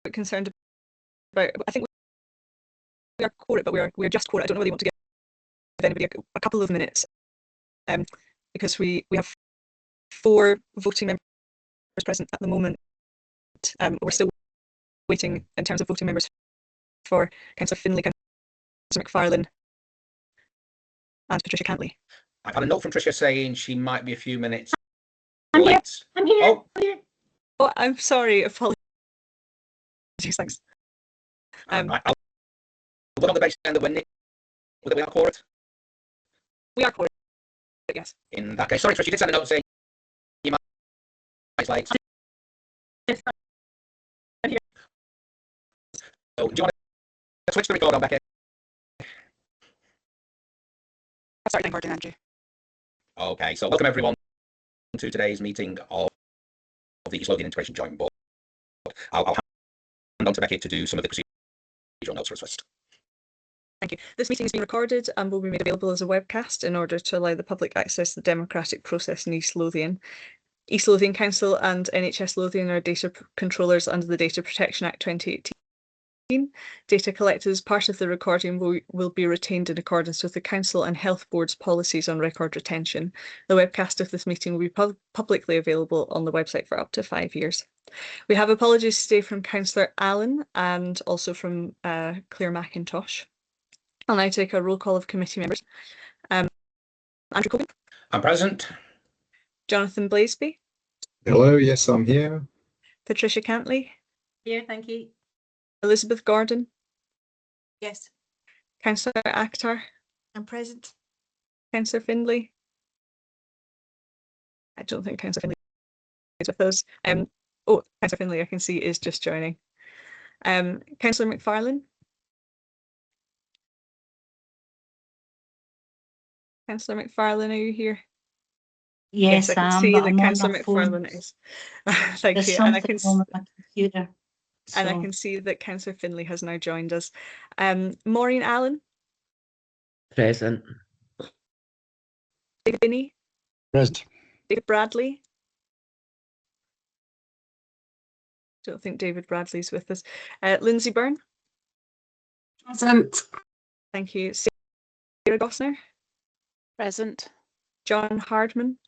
bit concerned about. I think we are quoted, but we're just quoted. I don't know whether you want to give anybody a couple of minutes, because we have 4 voting members present at the moment. We're still waiting in terms of voting members for Councillor Finlay, Councillor McFarlane, and Patricia Cantley. I've had a note from Tricia saying she might be a few minutes I'm late. here. I'm here. Oh. I'm here. Oh, I'm sorry. Apologies. Thanks. I'll put on the basis then that we are quoted. We are quoted, yes. In that case, sorry, Trish, you did send a note saying you might be late. I'm here. So, do you want to switch the record on, Becky? Sorry, thank you, Andrew. Okay, so welcome everyone to today's meeting of the East Lothian Integration Joint Board. I'll hand on to Becky to do some of the procedural notes for us first. Thank you. This meeting is being recorded and will be made available as a webcast in order to allow the public access to the democratic process in East Lothian. East Lothian Council and NHS Lothian are data controllers under the Data Protection Act 2018. Data collected as part of the recording will be retained in accordance with the Council and Health Board's policies on record retention. The webcast of this meeting will be publicly available on the website for up to 5 years. We have apologies today from Councillor Allen and also from Claire McIntosh. I'll now take a roll call of committee members. Andrew Cogan. I'm present. Jonathan Blaseby. Hello, yes, I'm here. Patricia Cantley. Here, thank you. Elizabeth Gordon. Yes. Councillor Akhtar. I'm present. Councillor Findlay. I don't think Councillor Findlay is with us. Oh, Councillor Findlay, I can see, is just joining. Councillor McFarlane. Councillor McFarlane, are you here? Yes, I can see that Councillor McFarlane is. Thank There's you. something And I can wrong with my computer. And I can see that Councillor Finlay has now joined us. Maureen Allen. Present. David Binney. Present. David Bradley. Don't think David Bradley's with us. Lindsay Byrne. Present. Thank you. Sarah Gosner. Present. John Hardman.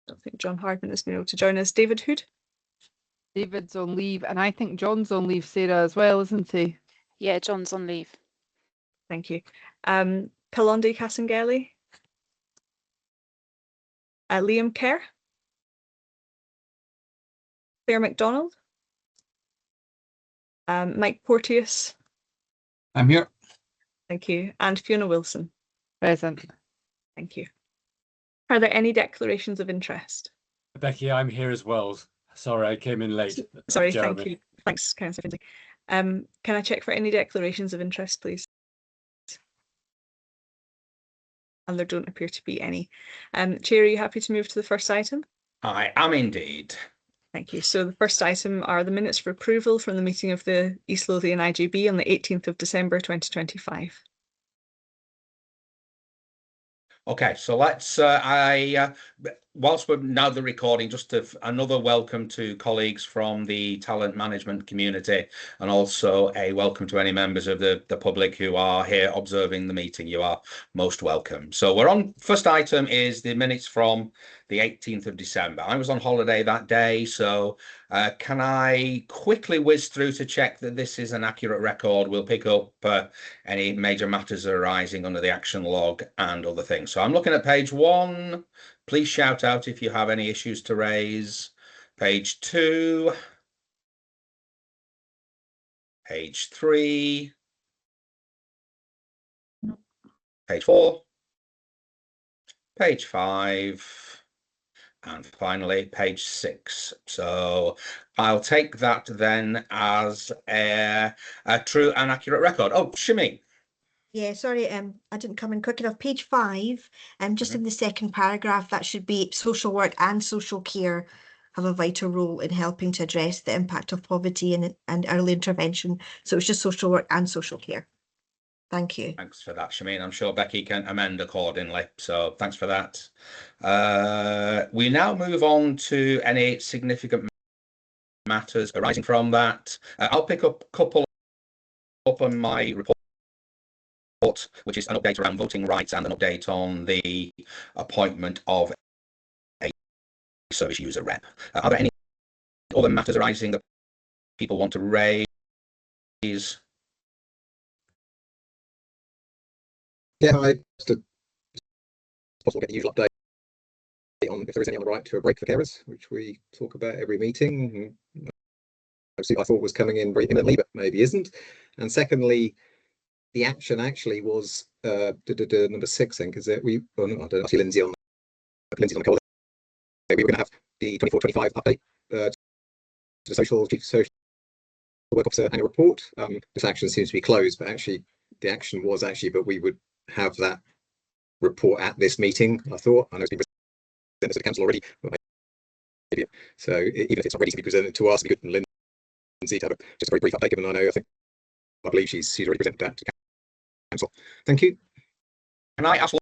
I don't think John Hardman has been able to join us. David Hood. David's on leave, and I think John's on leave, Sarah, as well, isn't he? Yeah, John's on leave. Thank you. Kalonde Casangeli. Liam Kerr. Claire MacDonald. Mike Porteous. I'm here. Thank you. And Fiona Wilson. Present. Thank you. Are there any declarations of interest? Becky, I'm here as well. Sorry, I came in late. Sorry, Jeremy. thank you. Thanks, Councillor Finlay. Can I check for any declarations of interest, please? And there don't appear to be any. Chair, are you happy to move to the first item? I am indeed. Thank you. So the first item are the minutes for approval from the meeting of the East Lothian IJB on the 18th of December 2025. Okay, so let's, whilst we're now the recording, just another welcome to colleagues from the talent management community, and also a welcome to any members of the public who are here observing the meeting. You are most welcome. So we're on, first item is the minutes from the 18th of December. I was on holiday that day, so can I quickly whiz through to check that this is an accurate record? We'll pick up any major matters arising under the action log and other things. So I'm looking at page 1. Please shout out if you have any issues to raise. Page 2. Page 3. Page 4. Page 5. And finally, page 6. So I'll take that then as a true and accurate record. Oh, Shimmy. Yeah, sorry, I didn't come in quick enough. Page 5, just in the second paragraph, that should be social work and social care have a vital role in helping to address the impact of poverty and early intervention. So it's just social work and social care. Thank you. Thanks for that, Shameen. I'm sure Becky can amend accordingly. So thanks for that. We now move on to any significant matters arising from that. I'll pick up a couple up on my report, which is an update around voting rights and an update on the appointment of a service user rep. Are there any other matters arising that people want to raise? Yeah, I just possible to get a usual update on if there is any on the right to a break for carers, which we talk about every meeting. I thought was coming in very imminently, but maybe isn't. And secondly, the action actually was number 6, I think, is it? I don't know, I see Lindsay on the call. We were going to have the 24-25 update to the chief social work officer annual report. This action seems to be closed, but actually the action was but we would have that report at this meeting. I thought. I know it's been presented to the council already, but maybe. So even if it's not ready to be presented to us, it'd be good for Lindsay to have just a very brief update. Given I believe she's already presented that to council. Thank you. Can I ask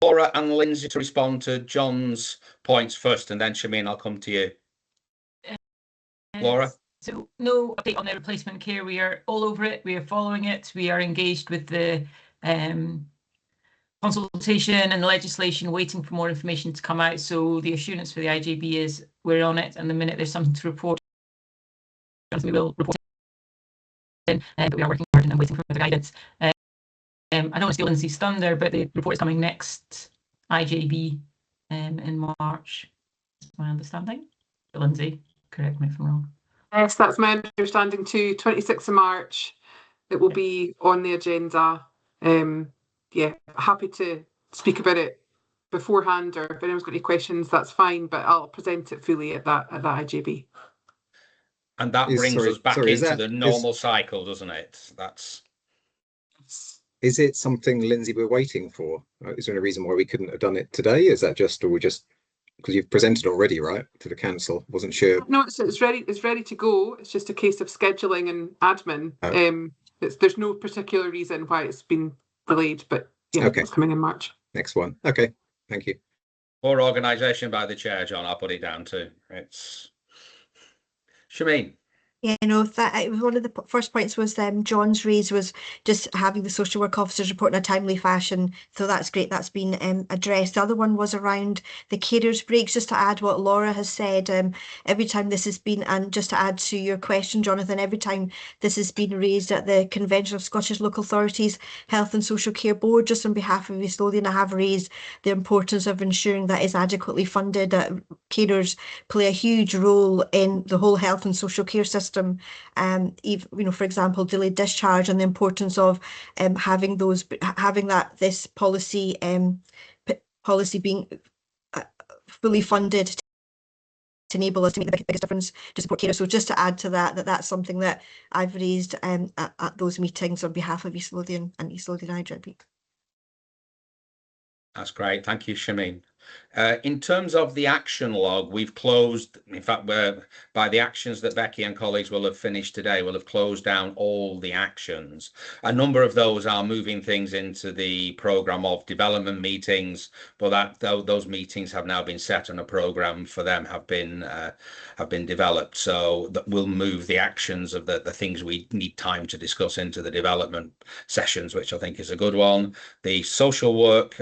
Laura and Lindsay to respond to John's points first, and then Shameen, I'll come to you. Laura? So no update on the replacement care. We are all over it. We are following it. We are engaged with the consultation and the legislation, waiting for more information to come out. So the assurance for the IJB is we're on it, and the minute there's something to report, we will report in. But we are working hard and waiting for the guidance. I don't want to steal Lindsay's thunder, but the report is coming next IJB in March. That's my understanding. But Lindsay, correct me if I'm wrong. Yes, that's my understanding too. 26th of March, it will be on the agenda. Yeah, happy to speak about it beforehand, or if anyone's got any questions, that's fine. But I'll present it fully at that IJB. And that brings us back into the normal cycle, doesn't it? Is it something, Lindsay, we're waiting for? Is there any reason why we couldn't have done it today? Is that just, or we just, because you've presented already, right, to the council? Wasn't sure. No, it's ready. It's ready to go. It's just a case of scheduling and admin. Oh. There's no particular reason why it's been delayed, but yeah, okay. It's coming in March. Next one. Okay, thank you. Poor organisation by the chair, John. I'll put it down to. It's Shameen. Yeah, that one of the first points was John's raised was just having the social work officers report in a timely fashion. So that's great. That's been addressed. The other one was around the carers breaks. Just to add what Laura has said, every time this has been, and just to add to your question, Jonathan, every time this has been raised at the Convention of Scottish Local Authorities Health and Social Care Board, just on behalf of East Lothian, I have raised the importance of ensuring that is adequately funded. That carers play a huge role in the whole health and social care system. Even, for example, delayed discharge, and the importance of having this policy being fully funded to enable us to make the biggest difference to support carers. So just to add to that's something that I've raised at those meetings on behalf of East Lothian and East Lothian IJB. That's great. Thank you, Shameen. In terms of the action log, we've closed, in fact, by the actions that Becky and colleagues will have finished today, we'll have closed down all the actions. A number of those are moving things into the programme of development meetings, but those meetings have now been set and a programme for them have been developed. So that will move the actions of the things we need time to discuss into the development sessions, which I think is a good one. The social work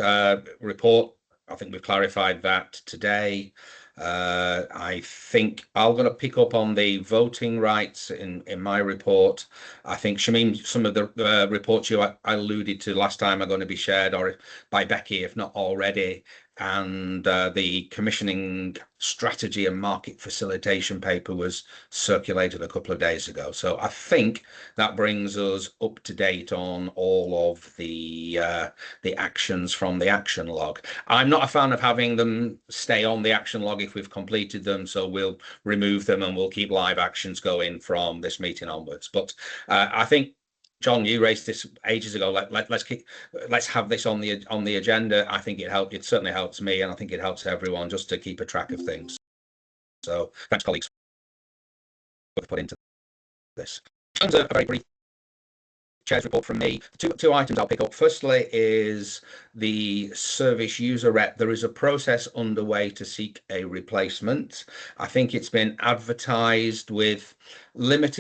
report, I think we've clarified that today. I think I'm going to pick up on the voting rights in my report. I think, Shameen, some of the reports you alluded to last time are going to be shared or by Becky, if not already. And the commissioning strategy and market facilitation paper was circulated a couple of days ago. So I think that brings us up to date on all of the actions from the action log. I'm not a fan of having them stay on the action log if we've completed them, so we'll remove them and we'll keep live actions going from this meeting onwards. But I think, John, you raised this ages ago. Let's have this on the agenda. I think it certainly helps me, and I think it helps everyone just to keep a track of things. So thanks, colleagues, for put into this. A very brief Chair's report from me. Two items I'll pick up. Firstly is the service user rep. There is a process underway to seek a replacement. I think it's been advertised with limited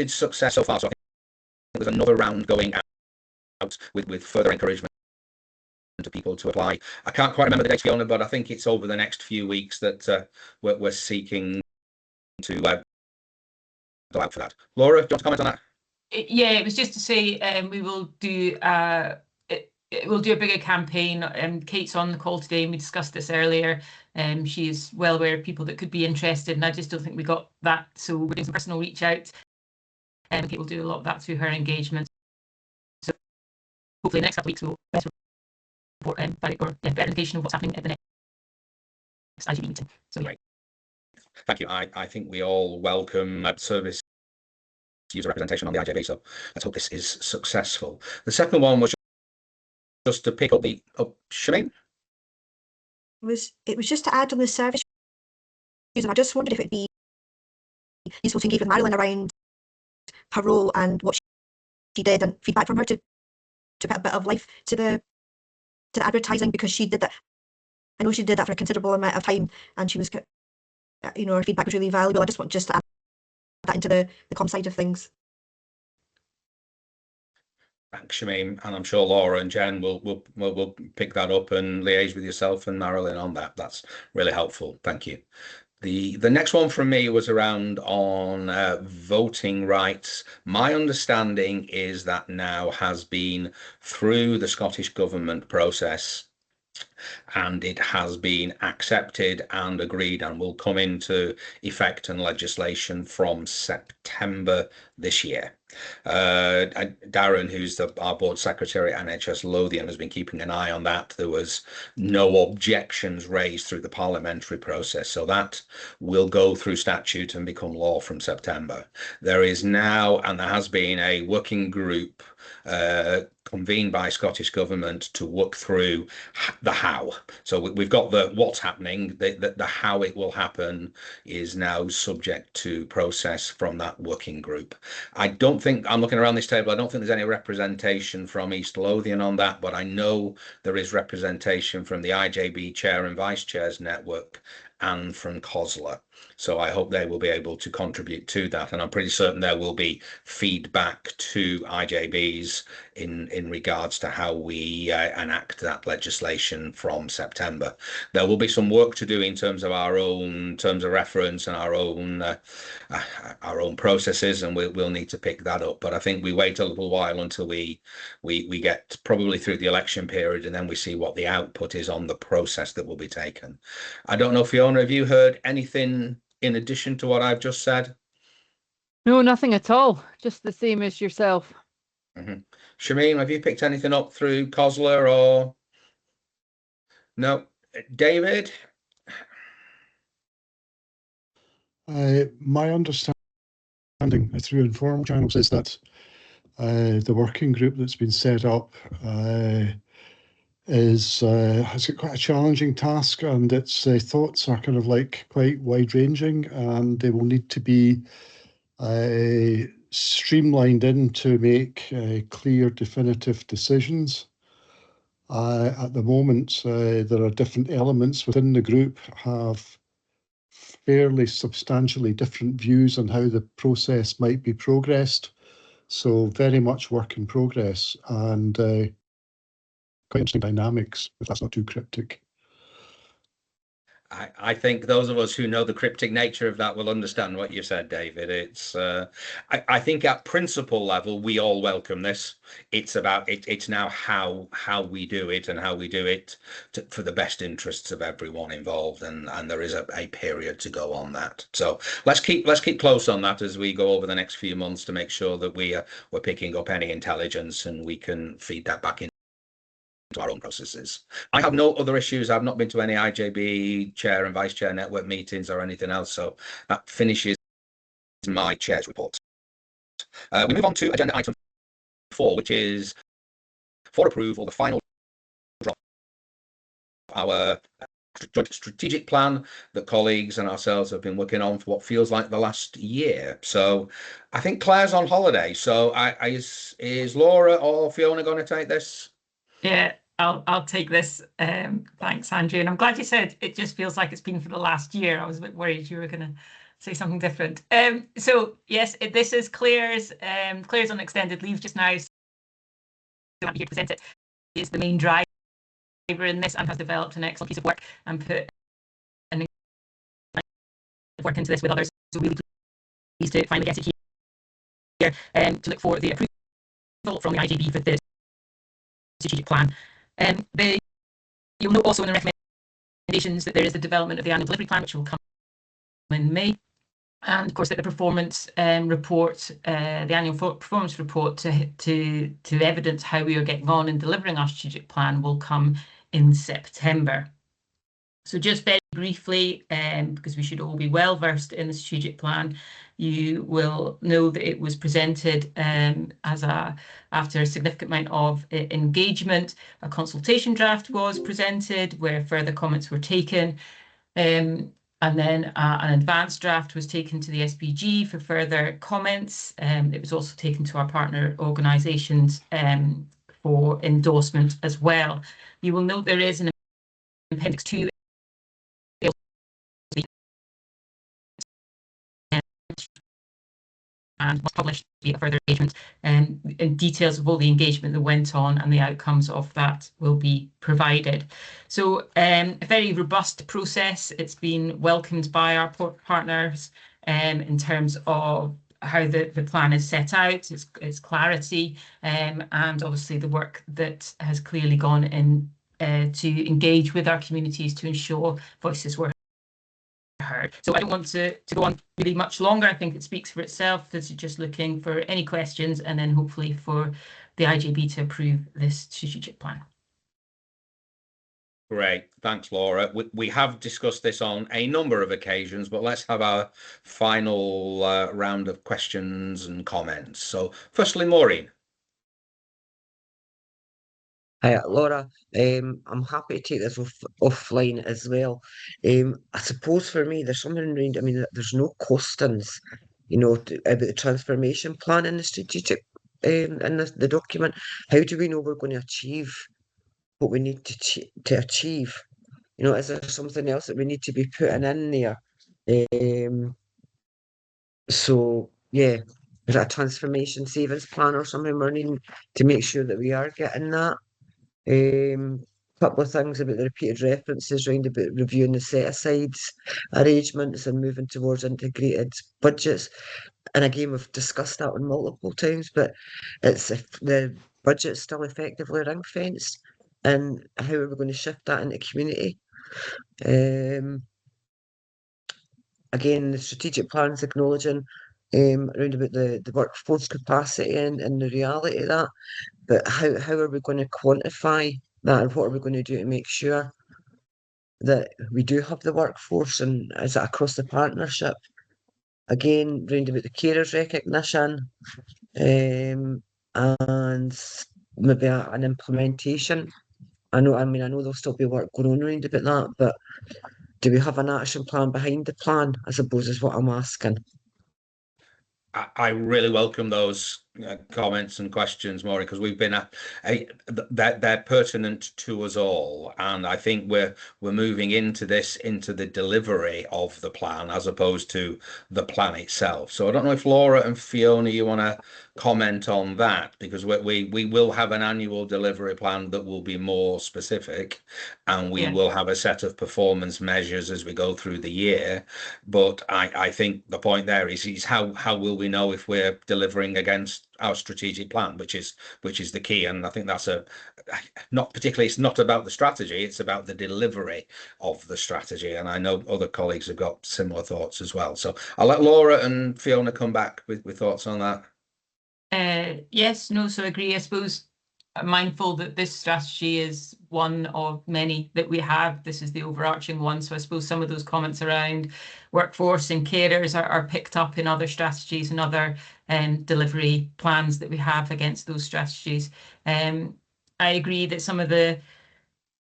success so far. So I think there's another round going out with further encouragement to people to apply. I can't quite remember the date, Fiona, but I think it's over the next few weeks that we're seeking to go out for that. Laura, do you want to comment on that? Yeah, it was just to say we will do we'll do a bigger campaign. Kate's on the call today, and we discussed this earlier. She is well aware of people that could be interested, and I just don't think we got that. So we're doing some personal reach out, and Kate will do a lot of that through her engagement. So hopefully, the next couple of weeks we'll better report better indication of what's happening at the next IJB meeting. So Great. Thank you. I think we all welcome service user representation on the IJB, so let's hope this is successful. The second one was just to pick up the Shemaine. It was just to add on the service user. I just wondered if it'd be useful to engage with Marilyn around her role and what she did, and feedback from her to put a bit of life to the advertising, because she did that. I know she did that for a considerable amount of time, and she was, her feedback was really valuable. I just want to add that into the comm side of things. Thanks, Shemaine, and I'm sure Laura and Jen will pick that up and liaise with yourself and Marilyn on that. That's really helpful. Thank you. The next one from me was around on voting rights. My understanding is that now has been through the Scottish Government process, and it has been accepted and agreed and will come into effect and legislation from September this year. Darren, who's our board secretary at NHS Lothian, has been keeping an eye on that. There was no objections raised through the parliamentary process, so that will go through statute and become law from September. There is now, and there has been, a working group convened by Scottish Government to work through the how. So we've got the what's happening, the how it will happen is now subject to process from that working group. I don't think, I'm looking around this table, I don't think there's any representation from East Lothian on that, but I know there is representation from the IJB Chair and Vice Chairs Network and from COSLA. So I hope they will be able to contribute to that. And I'm pretty certain there will be feedback to IJBs in regards to how we enact that legislation from September. There will be some work to do in terms of our own terms of reference and our own processes, and we'll need to pick that up. But I think we wait a little while until we get probably through the election period, and then we see what the output is on the process that will be taken. I don't know, Fiona, have you heard anything in addition to what I've just said? No, nothing at all. Just the same as yourself. Shemaine, have you picked anything up through COSLA or no? David? My understanding through informal channels is that the working group that's been set up has got quite a challenging task, and its thoughts are kind of like quite wide-ranging, and they will need to be streamlined in to make clear, definitive decisions. At the moment, there are different elements within the group have fairly substantially different views on how the process might be progressed. So very much work in progress, and quite interesting dynamics, if that's not too cryptic. I think those of us who know the cryptic nature of that will understand what you said, David. It's I think at principle level we all welcome this. It's about it's now how we do it, and how we do it for the best interests of everyone involved, and there is a period to go on that. So let's keep close on that as we go over the next few months to make sure that we're picking up any intelligence and we can feed that back in to our own processes. I have no other issues. I've not been to any IJB Chair and Vice Chair Network meetings or anything else, so that finishes my Chair's report. We move on to agenda item 4, which is for approval the final draft of our strategic plan that colleagues and ourselves have been working on for what feels like the last year. So I think Claire's on holiday. So is Laura or Fiona going to take this? Yeah, I'll take this. Thanks, Andrew. And I'm glad you said it just feels like it's been for the last year. I was a bit worried you were going to say something different. So yes, this is Claire's. Claire's on extended leave just now. So I'm here to present it. Is the main driver in this and has developed an excellent piece of work and put an work into this with others. So really pleased to finally get it here to look for the approval from the IJB for the strategic plan. You'll note also in the recommendations that there is the development of the annual delivery plan, which will come in May. And of course, that the performance report, the annual performance report to evidence how we are getting on in delivering our strategic plan will come in September. So just very briefly, because we should all be well versed in the strategic plan, you will know that it was presented after a significant amount of engagement. A consultation draft was presented where further comments were taken. And then an advanced draft was taken to the SPG for further comments. It was also taken to our partner organisations for endorsement as well. You will note there is an Appendix 2 and was published via further engagement, and details of all the engagement that went on and the outcomes of that will be provided. So a very robust process. It's been welcomed by our partners in terms of how the plan is set out, its clarity, and obviously the work that has clearly gone in to engage with our communities to ensure voices were heard. So I don't want to go on really much longer. I think it speaks for itself. This is just looking for any questions and then hopefully for the IJB to approve this strategic plan. Great, thanks, Laura. We have discussed this on a number of occasions, but let's have our final round of questions and comments. So firstly, Maureen. Hi, Laura. I'm happy to take this offline as well. I suppose for me, there's something around, I mean, there's no costings, about the transformation plan in the strategic, in the document. How do we know we're going to achieve what we need to achieve? Is there something else that we need to be putting in there? So yeah, is that a transformation savings plan or something we're needing to make sure that we are getting that? Couple of things about the repeated references around about reviewing the set-asides arrangements and moving towards integrated budgets. And again, we've discussed that one multiple times, but it's if the budget's still effectively ring-fenced, and how are we going to shift that into community? Again, the strategic plans acknowledging around about the workforce capacity and the reality of that, but how are we going to quantify that, and what are we going to do to make sure that we do have the workforce, and is it across the partnership? Again, round about the carers recognition, and maybe an implementation. I know there'll still be work going on around about that, but do we have an action plan behind the plan, I suppose is what I'm asking. I really welcome those comments and questions, Maureen, because we've been they're pertinent to us all, and I think we're moving into the delivery of the plan as opposed to the plan itself. So I don't know if Laura and Fiona, you want to comment on that, because we will have an annual delivery plan that will be more specific, and we will have a set of performance measures as we go through the year. But I think the point there is how will we know if we're delivering against our strategic plan, which is the key. And I think that's it's not about the strategy, it's about the delivery of the strategy. And I know other colleagues have got similar thoughts as well. So I'll let Laura and Fiona come back with thoughts on that. Yes, no, so agree. I suppose I'm mindful that this strategy is one of many that we have. This is the overarching one. So I suppose some of those comments around workforce and carers are picked up in other strategies and other delivery plans that we have against those strategies. I agree that some of the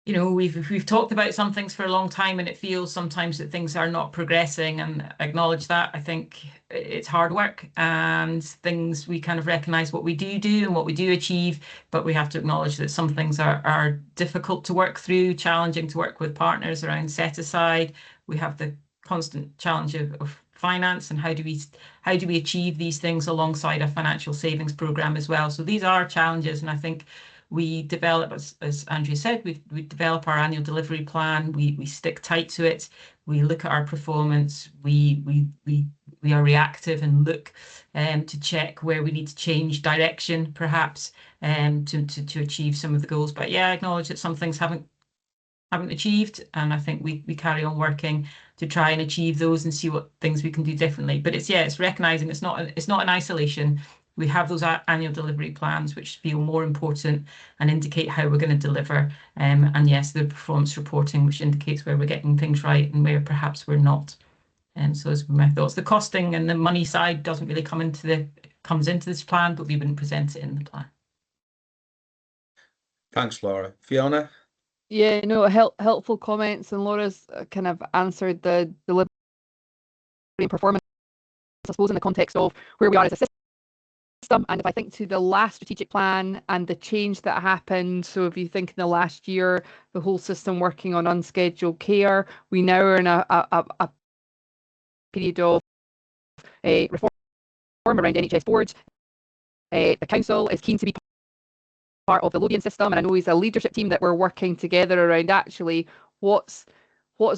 you know, we've talked about some things for a long time, and it feels sometimes that things are not progressing, and acknowledge that. I think it's hard work, and things, we kind of recognize what we do and what we do achieve, but we have to acknowledge that some things are difficult to work through, challenging to work with partners around set aside. We have the constant challenge of finance, and how do we achieve these things alongside a financial savings program as well. So these are challenges, and I think we develop, as Andrea said, we develop our annual delivery plan. We stick tight to it. We look at our performance. We are reactive and look to check where we need to change direction, perhaps, to achieve some of the goals. But yeah, I acknowledge that some things haven't achieved, and I think we carry on working to try and achieve those and see what things we can do differently. But it's recognizing it's not in isolation. We have those annual delivery plans, which feel more important and indicate how we're going to deliver. And yes, the performance reporting, which indicates where we're getting things right and where perhaps we're not. And so those are my thoughts. The costing and the money side doesn't really comes into this plan, but we wouldn't present it in the plan. Thanks, Laura. Fiona? Yeah, no, helpful comments, and Laura's kind of answered the delivery and performance, I suppose, in the context of where we are as a system. And if I think to the last strategic plan and the change that happened, so if you think in the last year, the whole system working on unscheduled care, we now are in a period of reform around NHS boards. The council is keen to be part of the Lothian system, and I know he's a leadership team that we're working together around actually what's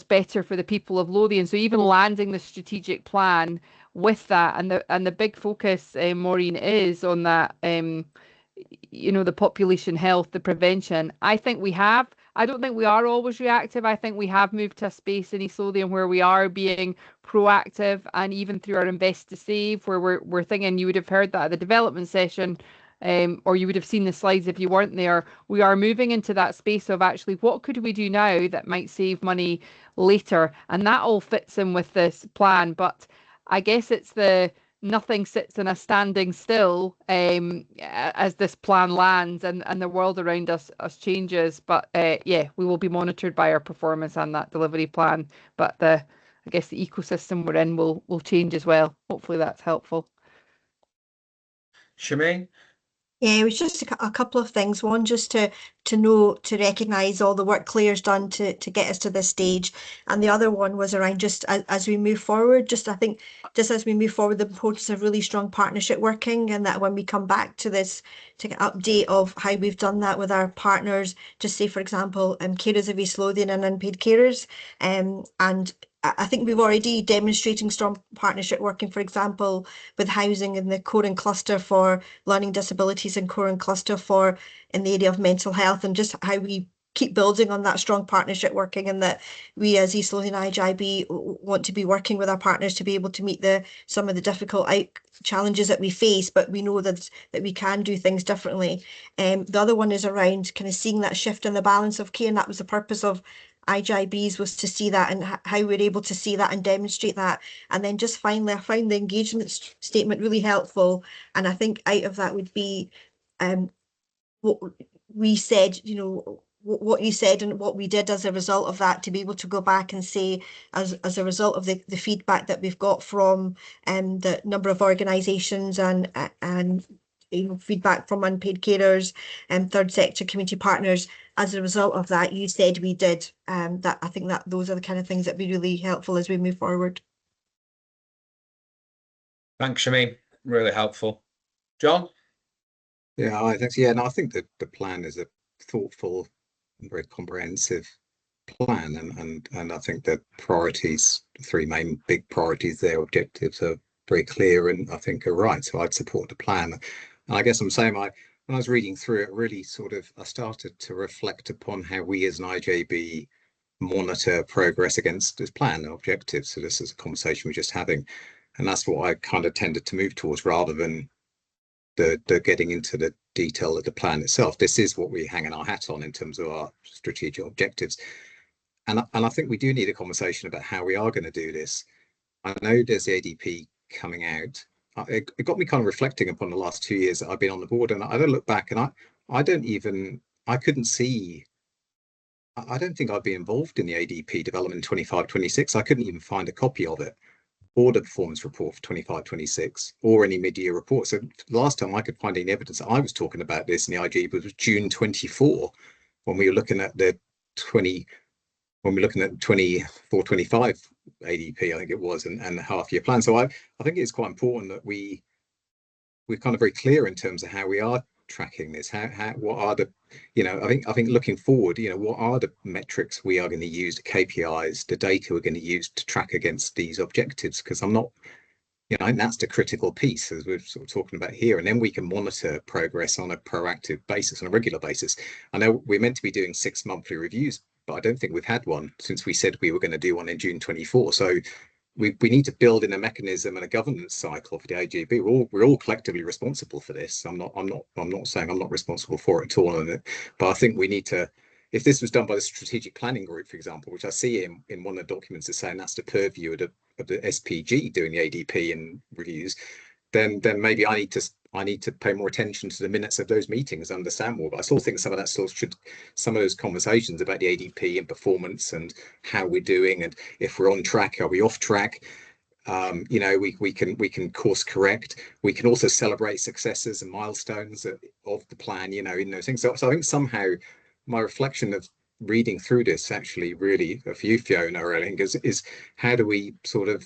better for the people of Lothian. So even landing the strategic plan with that, and the big focus, Maureen, is on that, you know, the population health, the prevention. I don't think we are always reactive. I think we have moved to a space in East Lothian where we are being proactive, and even through our Invest to Save, where we're thinking, you would have heard that at the development session, or you would have seen the slides if you weren't there. We are moving into that space of actually what could we do now that might save money later, and that all fits in with this plan. But I guess it's the nothing sits in a standing still as this plan lands and the world around us changes. But yeah, we will be monitored by our performance and that delivery plan. But I guess the ecosystem we're in will change as well. Hopefully that's helpful. Shemaine? Yeah, it was just a couple of things. One, just to recognise all the work Claire's done to get us to this stage, and the other one was around just as we move forward. I think as we move forward, the importance of really strong partnership working, and that when we come back to this, to get an update of how we've done that with our partners. Just say, for example, Carers of East Lothian and Unpaid Carers, and I think we've already demonstrating strong partnership working, for example, with housing in the core and cluster for learning disabilities and core and cluster for in the area of mental health, and just how we keep building on that strong partnership working, and that we as East Lothian IJB want to be working with our partners to be able to meet some of the difficult challenges that we face, but we know that we can do things differently. The other one is around kind of seeing that shift in the balance of care, and that was the purpose of IJBs, was to see that and how we're able to see that and demonstrate that. And then just finally, I found the engagement statement really helpful, and I think out of that would be what we said, you know, what you said and what we did as a result of that, to be able to go back and say, as a result of the feedback that we've got from the number of organisations and you know, feedback from unpaid carers and third sector community partners, as a result of that, you said we did. That I think that those are the kind of things that be really helpful as we move forward. Thanks, Shemaine. Really helpful. John? Yeah, thanks. Yeah, no, I think that the plan is a thoughtful and very comprehensive plan, and I think the priorities, the three main big priorities, their objectives are very clear and I think are right. So I'd support the plan. And I guess I'm saying when I was reading through it, really I started to reflect upon how we as an IJB monitor progress against this plan and objectives. So this is a conversation we're just having, and that's what I kind of tended to move towards, rather than the getting into the detail of the plan itself. This is what we hang our hat on in terms of our strategic objectives. And I think we do need a conversation about how we are going to do this. I know there's the ADP coming out. It got me kind of reflecting upon the last 2 years that I've been on the board, and I don't look back and I couldn't see I don't think I'd be involved in the ADP development 25-26. I couldn't even find a copy of it, or the performance report for 25-26, or any mid-year report. So last time I could find any evidence that I was talking about this in the IJB was June 24, when we were looking at the 24-25 ADP, I think it was, and the half-year plan. So I think it's quite important that we're kind of very clear in terms of how we are tracking this. What are the, I think looking forward, what are the metrics we are going to use, the KPIs, the data we're going to use to track against these objectives? Because I'm not, I think that's the critical piece, as we're sort of talking about here. And then we can monitor progress on a proactive basis, on a regular basis. I know we're meant to be doing 6 monthly reviews, but I don't think we've had one since we said we were going to do one in June 24. So we need to build in a mechanism and a governance cycle for the IJB. We're all collectively responsible for this. I'm not saying I'm not responsible for it at all, but I think we need to. If this was done by the strategic planning group, for example, which I see in one of the documents is saying that's the purview of the SPG doing the ADP and reviews, then maybe I need to pay more attention to the minutes of those meetings, understand more. But I still think some of those conversations about the ADP and performance and how we're doing, and if we're on track, are we off track? We can course correct. We can also celebrate successes and milestones of the plan, in those things. So I think somehow my reflection of reading through this actually really for you, Fiona, I think is how do we sort of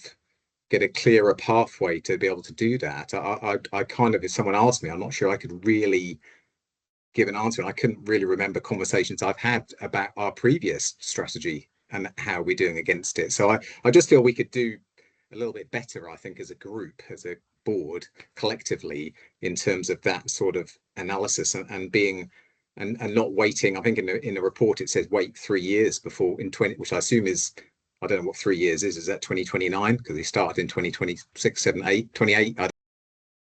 get a clearer pathway to be able to do that? I kind of, if someone asked me, I'm not sure I could really give an answer. And I couldn't really remember conversations I've had about our previous strategy and how we're doing against it. So I just feel we could do a little bit better, I think, as a group, as a board, collectively, in terms of that sort of analysis and being and not waiting. I think in the report it says wait 3 years before which I assume is, I don't know what 3 years is. Is that 2029? Because we started in 2026, 7, 8, 28. I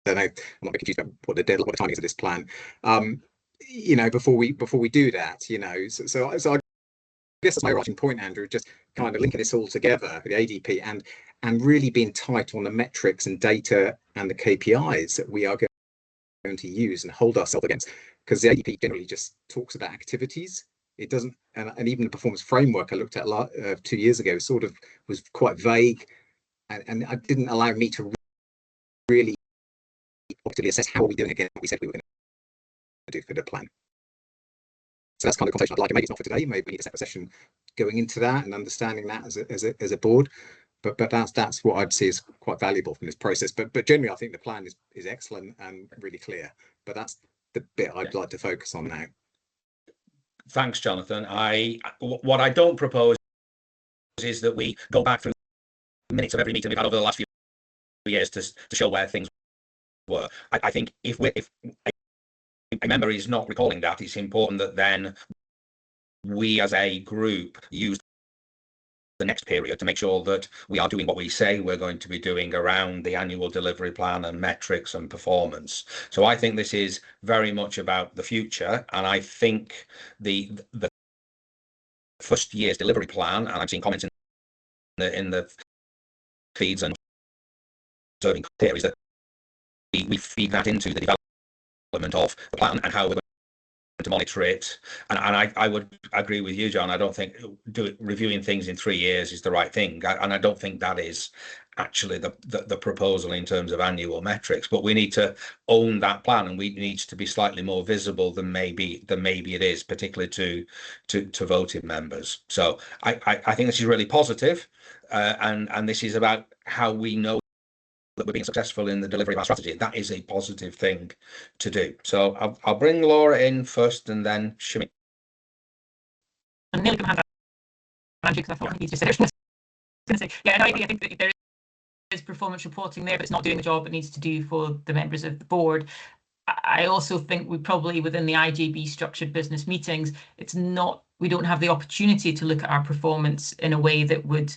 don't know. I'm not confused about what the timing is of this plan. Before we do that, So I guess that's my writing point, Andrew. Just kind of linking this all together, the ADP, and really being tight on the metrics and data and the KPIs that we are going to use and hold ourselves against. Because the ADP generally just talks about activities. It doesn't, and even the performance framework I looked at 2 years ago sort of was quite vague, and it didn't allow me to really objectively assess how are we doing again what we said we were going to do for the plan. So that's kind of conversation I'd like. Maybe it's not for today. Maybe we need a separate session going into that and understanding that as a board. But that's what I'd see as quite valuable from this process. But generally, I think the plan is excellent and really clear. But that's the bit I'd like to focus on now. Thanks, Jonathan. What I don't propose is that we go back through the minutes of every meeting we've had over the last few years to show where things were. I think if a member is not recalling that, it's important that then we as a group use the next period to make sure that we are doing what we say we're going to be doing around the annual delivery plan and metrics and performance. So I think this is very much about the future, and I think the first year's delivery plan, and I've seen comments in the feeds and observing theories that we feed that into the development of the plan and how we're going to monitor it. And I would agree with you, John. I don't think reviewing things in 3 years is the right thing, and I don't think that is actually the proposal in terms of annual metrics. But we need to own that plan, and we need to be slightly more visible than maybe it is, particularly to voting members. So I think this is really positive, and this is about how we know that we're being successful in the delivery of our strategy. That is a positive thing to do. So I'll bring Laura in first, and then Shimi. I'm nearly going to hand that Andrew, because I thought he just said it. I was going to say, yeah, no, I think that there is performance reporting there, but it's not doing the job it needs to do for the members of the board. I also think we probably, within the IJB structured business meetings, we don't have the opportunity to look at our performance in a way that would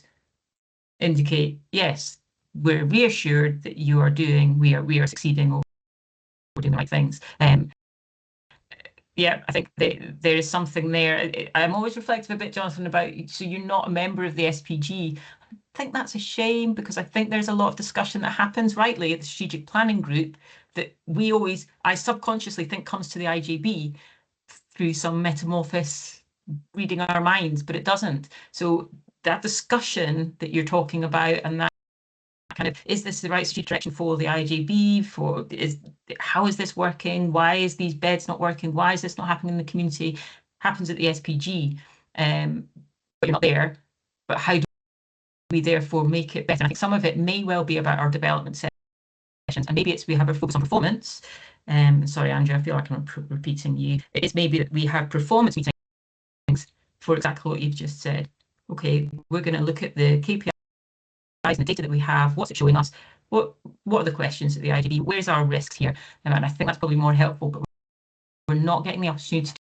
indicate, yes, we're reassured that we are succeeding, or we're doing the right things. Yeah, I think there is something there. I'm always reflective a bit, Jonathan, about, so you're not a member of the SPG. I think that's a shame, because I think there's a lot of discussion that happens rightly at the strategic planning group that I subconsciously think comes to the IJB through some metamorphosis reading our minds, but it doesn't. So that discussion that you're talking about, and that kind of, is this the right strategic direction for the IJB? How is this working? Why is these beds not working? Why is this not happening in the community? Happens at the SPG, but you're not there. But how do we therefore make it better? I think some of it may well be about our development sessions, and maybe it's we have a focus on performance. Sorry, Andrew, I feel like I'm repeating you. It's maybe that we have performance meetings for exactly what you've just said. Okay, we're going to look at the KPIs and the data that we have. What's it showing us? What are the questions at the IJB? Where's our risks here? And I think that's probably more helpful, but we're not getting the opportunity to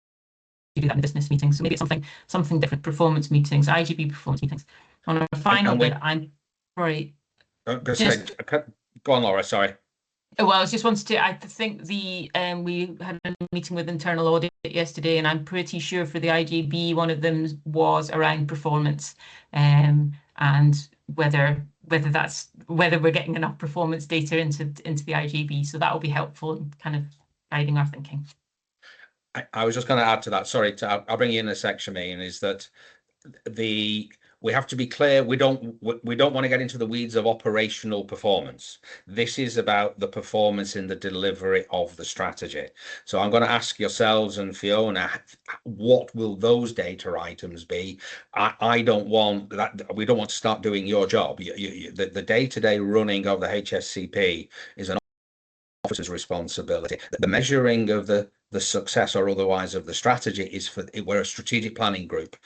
do that in the business meetings. So maybe it's something different, performance meetings, IJB performance meetings. On our final bit, I'm sorry. Go on, Laura, sorry. Well, I just wanted to, I think we had a meeting with internal audit yesterday, and I'm pretty sure for the IJB, one of them was around performance, and whether we're getting enough performance data into the IJB. So that will be helpful in kind of guiding our thinking. I was just going to add to that. Sorry, I'll bring you in a section, Ian, is that we have to be clear. We don't want to get into the weeds of operational performance. This is about the performance in the delivery of the strategy. So I'm going to ask yourselves and Fiona, what will those data items be? I don't want that. We don't want to start doing your job. The day-to-day running of the HSCP is an officer's responsibility. The measuring of the success or otherwise of the strategy is we're a strategic planning group,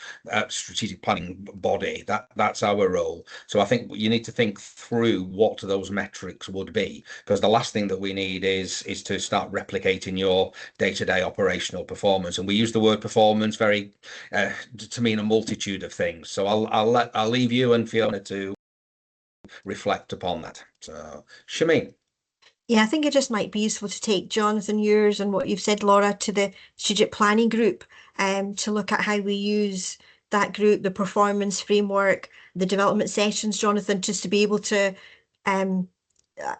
strategic planning body. That's our role. So I think you need to think through what those metrics would be, because the last thing that we need is to start replicating your day-to-day operational performance. And we use the word performance very to mean a multitude of things. So I'll leave you and Fiona to reflect upon that. So Shameen. Yeah, I think it just might be useful to take Jonathan, yours and what you've said, Laura, to the strategic planning group, to look at how we use that group, the performance framework, the development sessions, Jonathan, just to be able to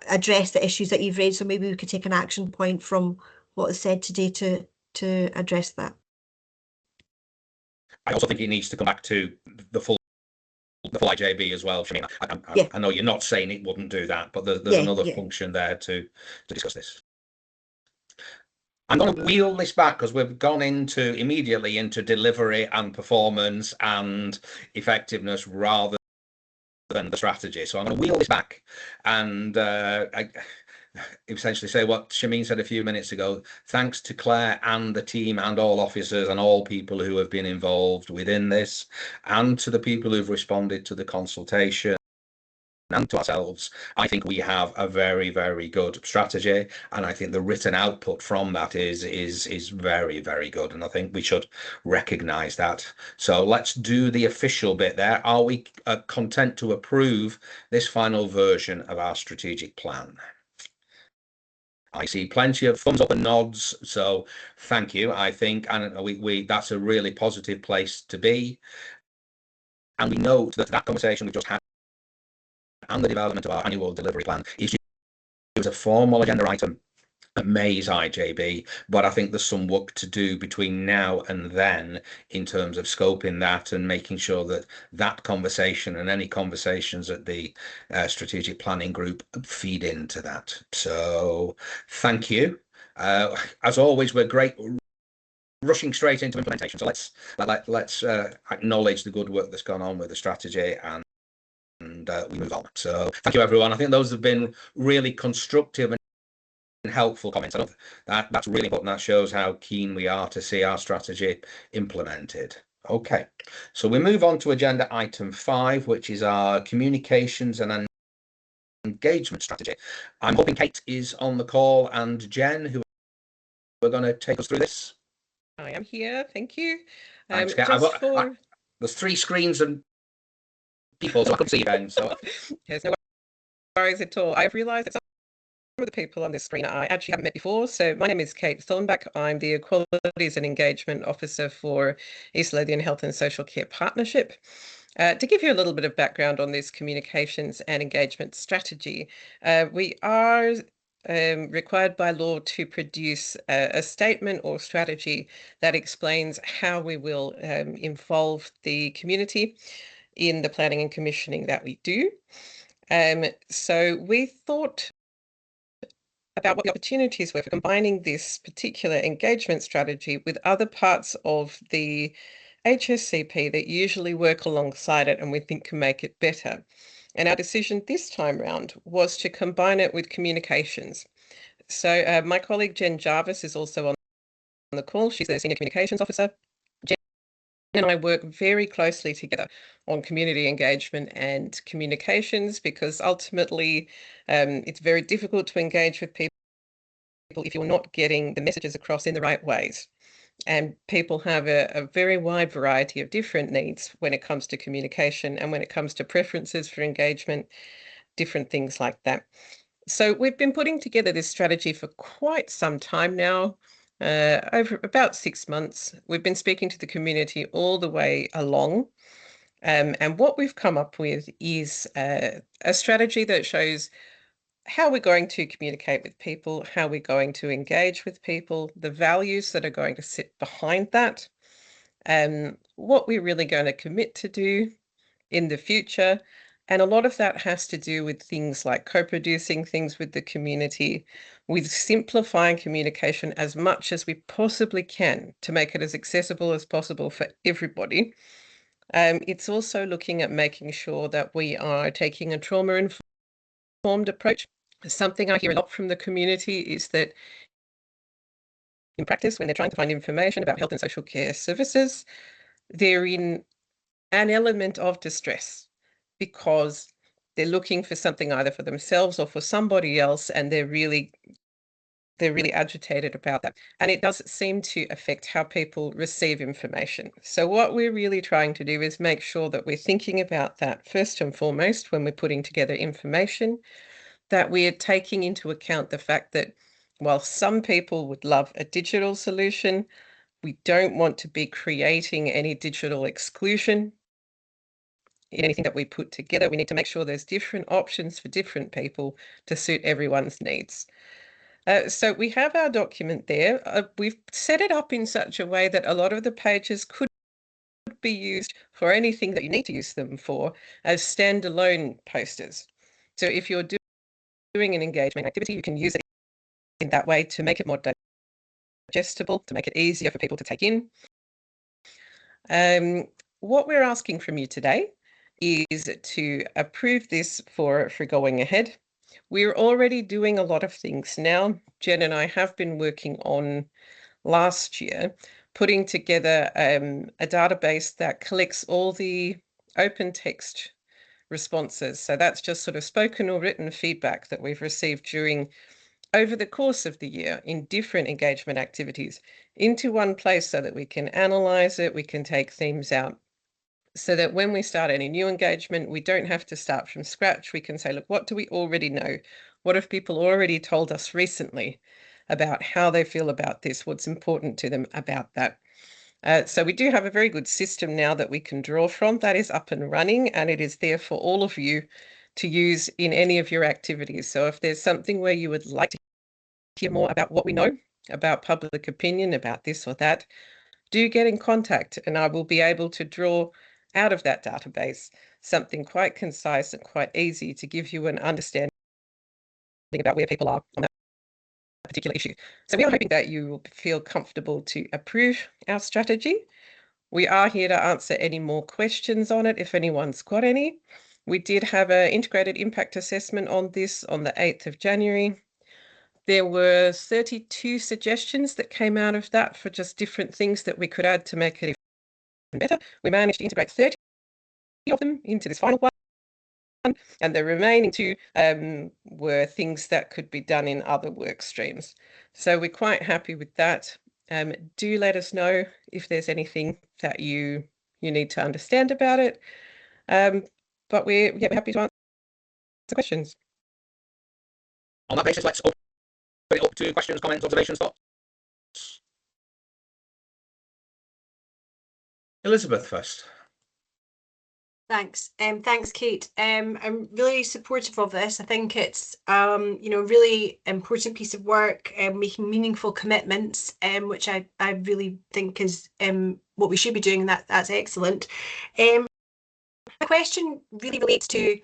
address the issues that you've raised. So maybe we could take an action point from what is said today to address that. I also think it needs to come back to the full IJB as well. I mean, I know you're not saying it wouldn't do that, but there's another function there to discuss this. I'm going to wheel this back because we've gone immediately into delivery and performance and effectiveness rather than the strategy. So I'm going to wheel this back and essentially say what Shameen said a few minutes ago. Thanks to Claire and the team and all officers and all people who have been involved within this, and to the people who've responded to the consultation and to ourselves. I think we have a very, very good strategy, and I think the written output from that is very, very good, and I think we should recognise that. So let's do the official bit there. Are we content to approve this final version of our strategic plan? I see plenty of thumbs up and nods, so thank you. I think, and we that's a really positive place to be. And we note that conversation we just had and the development of our annual delivery plan is a formal agenda item at May's IJB, but I think there's some work to do between now and then in terms of scoping that and making sure that that conversation and any conversations at the strategic planning group feed into that. So thank you. As always, we're great rushing straight into implementation. So let's acknowledge the good work that's gone on with the strategy and we move on. So thank you, everyone. I think those have been really constructive and helpful comments. I don't, that's really important. That shows how keen we are to see our strategy implemented. Okay, so we move on to agenda item 5, which is our communications and engagement strategy. I'm hoping Kate is on the call and Jen, who are going to take us through this. I am here, thank you. Thanks, Kate. There's 3 screens and people, so I couldn't see you, Jen. So there's no worries at all. I've realised that some of the people on this screen I actually haven't met before. So my name is Kate Thornback. I'm the Equalities and Engagement Officer for East Lothian Health and Social Care Partnership. To give you a little bit of background on this communications and engagement strategy, we are required by law to produce a statement or strategy that explains how we will involve the community in the planning and commissioning that we do. So we thought about what the opportunities were for combining this particular engagement strategy with other parts of the HSCP that usually work alongside it and we think can make it better. And our decision this time round was to combine it with communications. So my colleague Jen Jarvis is also on the call. She's the Senior Communications Officer. Jen and I work very closely together on community engagement and communications because ultimately it's very difficult to engage with people if you're not getting the messages across in the right ways. And people have a very wide variety of different needs when it comes to communication and when it comes to preferences for engagement, different things like that. So we've been putting together this strategy for quite some time now, over about 6 months. We've been speaking to the community all the way along. And what we've come up with is a strategy that shows how we're going to communicate with people, how we're going to engage with people, the values that are going to sit behind that, what we're really going to commit to do in the future. And a lot of that has to do with things like co-producing things with the community, with simplifying communication as much as we possibly can to make it as accessible as possible for everybody. It's also looking at making sure that we are taking a trauma-informed approach. Something I hear a lot from the community is that in practice, when they're trying to find information about health and social care services, they're in an element of distress because they're looking for something either for themselves or for somebody else, and they're really agitated about that. And it does seem to affect how people receive information. So what we're really trying to do is make sure that we're thinking about that first and foremost when we're putting together information, that we are taking into account the fact that while some people would love a digital solution, we don't want to be creating any digital exclusion in anything that we put together. We need to make sure there's different options for different people to suit everyone's needs. So we have our document there. We've set it up in such a way that a lot of the pages could be used for anything that you need to use them for as standalone posters. So if you're doing an engagement activity, you can use it in that way to make it more digestible, to make it easier for people to take in. What we're asking from you today is to approve this for going ahead. We're already doing a lot of things now. Jen and I have been working on last year, putting together a database that collects all the open text responses. So that's just sort of spoken or written feedback that we've received over the course of the year in different engagement activities into one place so that we can analyze it, we can take themes out, so that when we start any new engagement, we don't have to start from scratch. We can say, look, what do we already know? What have people already told us recently about how they feel about this? What's important to them about that? So we do have a very good system now that we can draw from. That is up and running, and it is there for all of you to use in any of your activities. So if there's something where you would like to hear more about what we know about public opinion, about this or that, do get in contact and I will be able to draw out of that database something quite concise and quite easy to give you an understanding about where people are on that particular issue. So we are hoping that you will feel comfortable to approve our strategy. We are here to answer any more questions on it if anyone's got any. We did have an integrated impact assessment on this on the 8th of January. There were 32 suggestions that came out of that for just different things that we could add to make it even better. We managed to integrate 30 of them into this final one, and the remaining 2 were things that could be done in other work streams. So we're quite happy with that. Do let us know if there's anything that you need to understand about it. But we're happy to answer questions. On that basis, let's open it up to questions, comments, observations, thoughts. Elizabeth first. Thanks. Thanks, Kate. I'm really supportive of this. I think it's really important piece of work, making meaningful commitments, which I really think is what we should be doing, and that's excellent. The question really relates to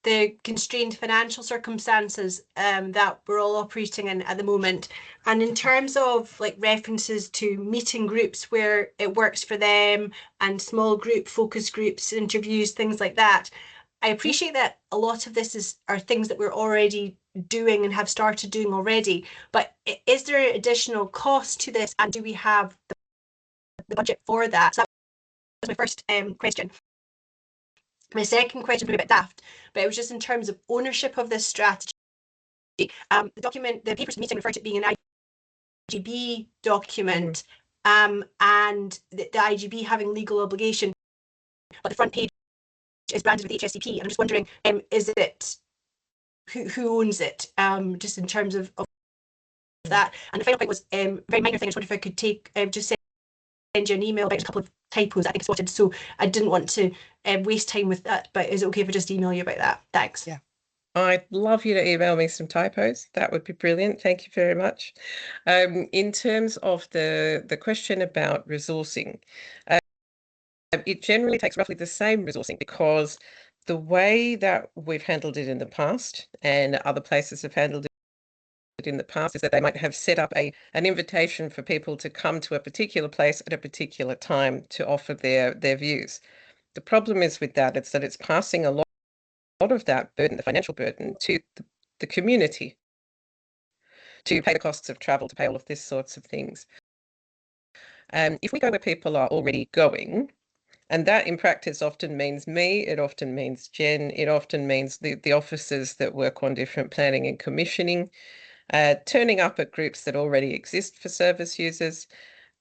the constrained financial circumstances that we're all operating in at the moment. And in terms of like references to meeting groups where it works for them and small group focus groups, interviews, things like that, I appreciate that a lot of this are things that we're already doing and have started doing already. But is there additional cost to this, and do we have the budget for that? So that was my first question. My second question would be a bit daft, but it was just in terms of ownership of this strategy. The document, the papers meeting referred to it being an IJB document, and the IJB having legal obligation, but the front page is branded with HSCP. And I'm just wondering, is it who owns it? Just in terms of that. And the final point was very minor thing. I just wondered if I could take just send you an email about a couple of typos I think spotted, so I didn't want to waste time with that, but is it okay if I just email you about that? Thanks. Yeah, I'd love you to email me some typos. That would be brilliant. Thank you very much. In terms of the question about resourcing, it generally takes roughly the same resourcing, because the way that we've handled it in the past and other places have handled it in the past is that they might have set up an invitation for people to come to a particular place at a particular time to offer their views. The problem is with that, it's that it's passing a lot of that burden, the financial burden, to the community to pay the costs of travel, to pay all of these sorts of things. If we go where people are already going, and that in practice often means me, it often means Jen, it often means the officers that work on different planning and commissioning, turning up at groups that already exist for service users.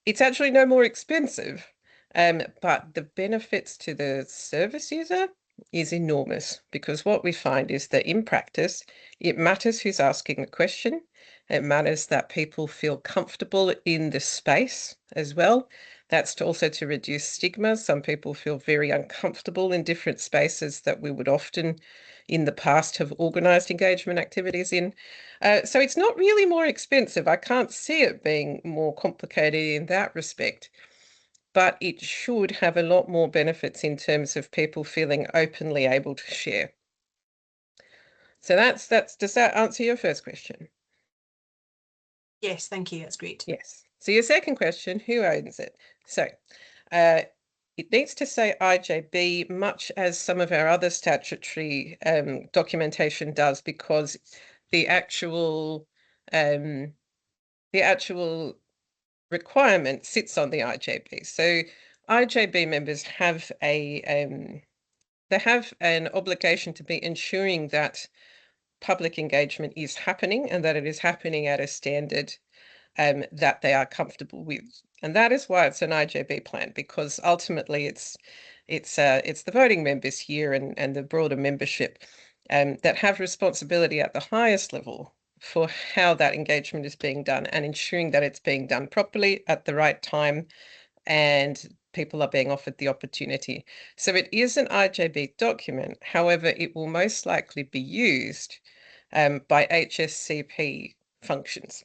It's actually no more expensive, but the benefits to the service user is enormous, because what we find is that in practice, it matters who's asking the question. It matters that people feel comfortable in the space as well. That's also to reduce stigma. Some people feel very uncomfortable in different spaces that we would often in the past have organised engagement activities in. So it's not really more expensive. I can't see it being more complicated in that respect, but it should have a lot more benefits in terms of people feeling openly able to share. So that's does that answer your first question? Yes, thank you. That's great. Yes. So your second question, who owns it? So it needs to say IJB, much as some of our other statutory documentation does, because the actual requirement sits on the IJB. So IJB members have they have an obligation to be ensuring that public engagement is happening, and that it is happening at a standard that they are comfortable with. And that is why it's an IJB plan, because ultimately it's the voting members here and the broader membership that have responsibility at the highest level for how that engagement is being done, and ensuring that it's being done properly at the right time and people are being offered the opportunity. So it is an IJB document. However, it will most likely be used by HSCP functions.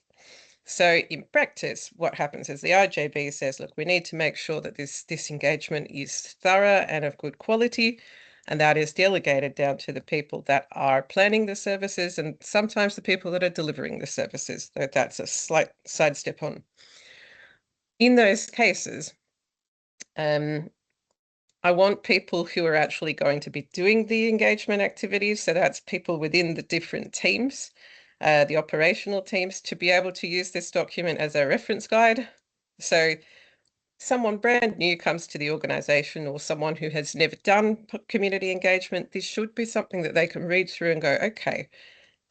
So in practice, what happens is the IJB says, look, we need to make sure that this engagement is thorough and of good quality, and that is delegated down to the people that are planning the services and sometimes the people that are delivering the services. So that's a slight sidestep on. In those cases, I want people who are actually going to be doing the engagement activities, so that's people within the different teams, the operational teams, to be able to use this document as a reference guide. So someone brand new comes to the organisation, or someone who has never done community engagement, this should be something that they can read through and go, okay,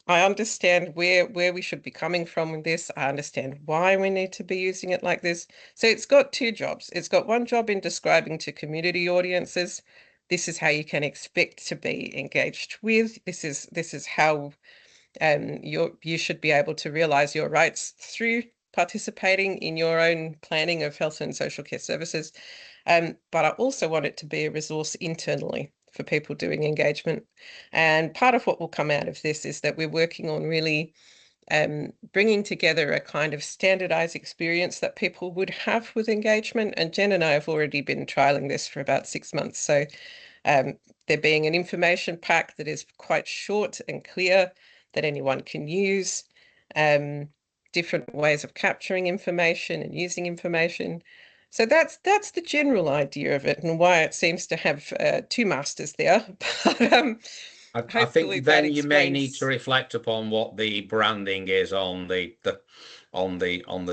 I understand where we should be coming from with this. I understand why we need to be using it like this. So it's got two jobs. It's got one job in describing to community audiences, this is how you can expect to be engaged with. This is how you should be able to realise your rights through participating in your own planning of health and social care services. But I also want it to be a resource internally for people doing engagement. And part of what will come out of this is that we're working on really bringing together a kind of standardized experience that people would have with engagement. And Jen and I have already been trialing this for about 6 months. So there being an information pack that is quite short and clear that anyone can use, different ways of capturing information and using information. So that's the general idea of it, and why it seems to have 2 masters there. But I think then you may need to reflect upon what the branding is on the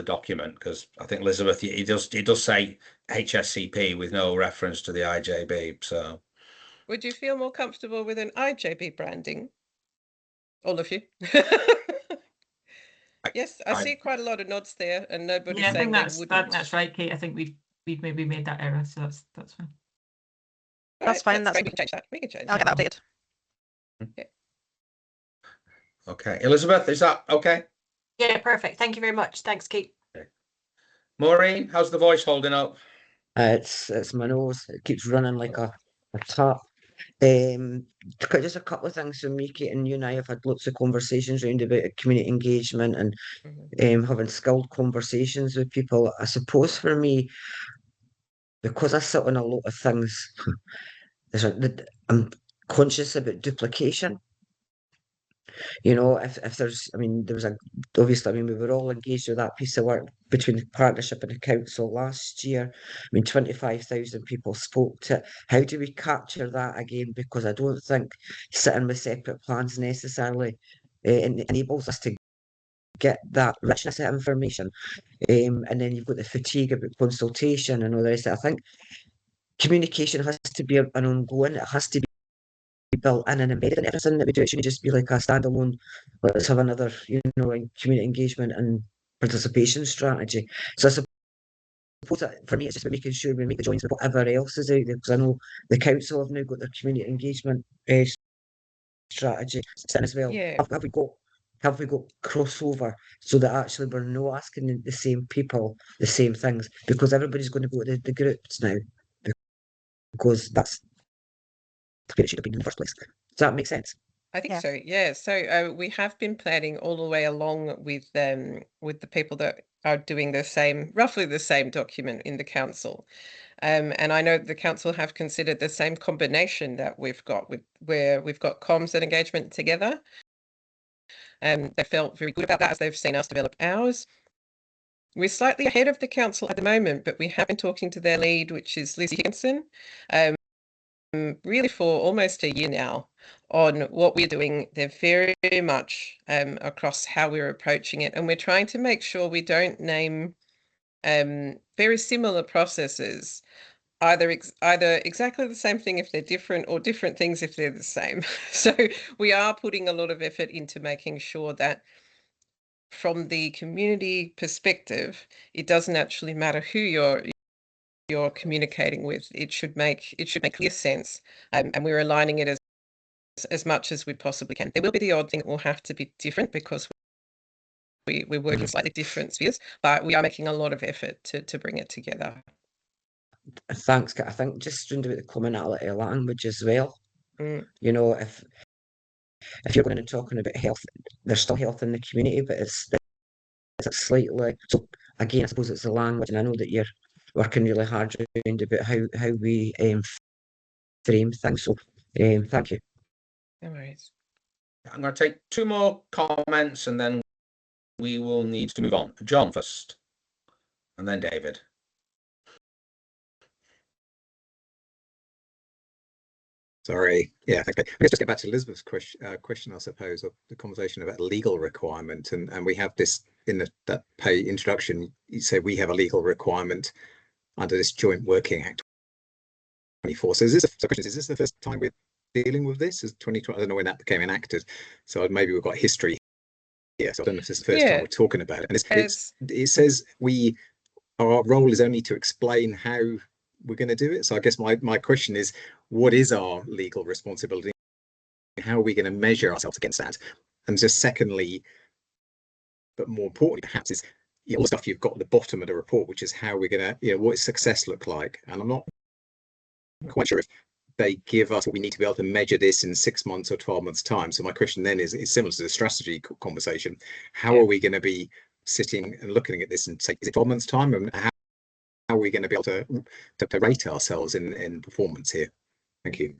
document, because I think Elizabeth, it does say HSCP with no reference to the IJB. So would you feel more comfortable with an IJB branding? All of you? Yes, I see quite a lot of nods there, and nobody Yeah, I saying think they wouldn't. that's right, Kate. I think we've maybe made that error, so that's fine. That's fine. That's great. We can change that. We can change I'll that. get that updated. Yeah. Okay, Elizabeth, is that okay? Yeah, perfect. Thank you very much. Thanks, Kate. Okay. Maureen, how's the voice holding up? It's my nose. It keeps running like a tap. Just a couple of things from me, Kate, and you and I have had lots of conversations around about community engagement and having skilled conversations with people. I suppose for me, because I sit on a lot of things, I'm conscious about duplication. You know, if there's, I mean, there was obviously, I mean, we were all engaged with that piece of work between the partnership and the council last year. I mean, 25,000 people spoke to it. How do we capture that again? Because I don't think sitting with separate plans necessarily enables us to get that richness of information. And then you've got the fatigue about consultation and all the rest of it. I think communication has to be an ongoing, it has to be built in and embedded in everything that we do. It shouldn't just be like a standalone, let's have another, community engagement and participation strategy. So I suppose that for me, it's just about making sure we make the joins with whatever else is out there, because I know the council have now got their community engagement strategy as well. Yeah. Have we got crossover so that actually we're not asking the same people the same things, because everybody's going to go to the groups now, because that's where it should have been in the first place. Does that make sense? I think so. Yeah. So we have been planning all the way along with the people that are doing roughly the same document in the council. And I know the council have considered the same combination that we've got where we've got comms and engagement together. They felt very good about that as they've seen us develop ours. We're slightly ahead of the council at the moment, but we have been talking to their lead, which is Lizzie Higginson, really for almost a year now, on what we're doing. They're very much across how we're approaching it, and we're trying to make sure we don't name very similar processes, either exactly the same thing if they're different, or different things if they're the same. So we are putting a lot of effort into making sure that from the community perspective, it doesn't actually matter who you're communicating with. It should make clear sense, and we're aligning it as much as we possibly can. There will be the odd thing that will have to be different because we work in slightly different spheres, but we are making a lot of effort to bring it together. Thanks, Kate. I think just round about the commonality of language as well. You know, if you're going to talking about health, there's still health in the community, but it's slightly. So again, I suppose it's the language, and I know that you're working really hard around about how we frame things. So thank you. No worries. I'm going to take 2 more comments and then we will need to move on. John first, and then David. Sorry. Yeah, okay. Let's just get back to Elizabeth's question, I suppose, of the conversation about legal requirement. And we have this in that pay introduction. You say we have a legal requirement under this Joint Working Act 24. So is this the first time we're dealing with this? Is 2020? I don't know when that became enacted. So maybe we've got history here. So I don't know if this is the first time we're talking about it. And it says our role is only to explain how we're going to do it. So I guess my question is, what is our legal responsibility? How are we going to measure ourselves against that? And just secondly, but more importantly perhaps, is all the stuff you've got at the bottom of the report, which is how we're going to, what does success look like? And I'm not quite sure if they give us, we need to be able to measure this in 6 months or 12 months time. So my question then is similar to the strategy conversation. How are we going to be sitting and looking at this and say, is it 12 months time? And how are we going to be able to rate ourselves in performance here? Thank you.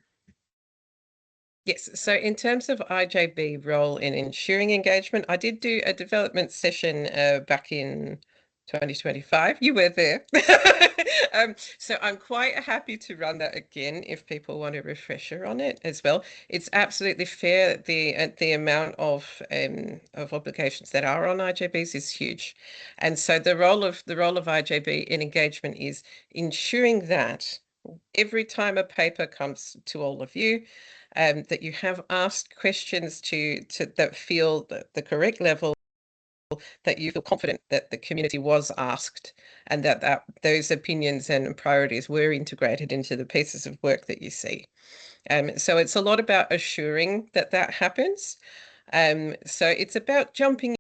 Yes, so in terms of IJB role in ensuring engagement, I did do a development session back in 2025. You were there. So I'm quite happy to run that again if people want a refresher on it as well. It's absolutely fair. The amount of obligations that are on IJBs is huge, and so the role of IJB in engagement is ensuring that every time a paper comes to all of you, that you have asked questions to that feel the correct level, that you feel confident that the community was asked, and that those opinions and priorities were integrated into the pieces of work that you see. So it's a lot about assuring that happens. So it's about jumping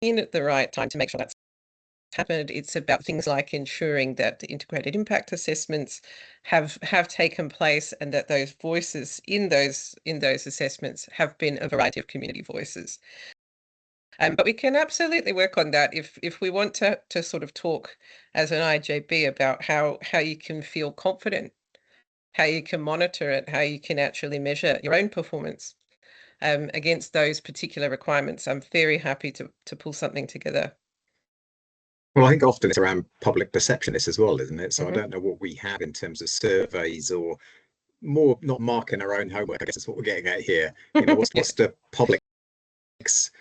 in at the right time to make sure that's happened. It's about things like ensuring that the integrated impact assessments have taken place, and that those voices in those assessments have been a variety of community voices. But we can absolutely work on that if we want to sort of talk as an IJB about how you can feel confident, how you can monitor it, how you can actually measure your own performance against those particular requirements. I'm very happy to pull something together. Well, I think often it's around public perception as well, isn't it? So I don't know what we have in terms of surveys, or more not marking our own homework. I guess that's what we're getting at here. You know, what's the public's,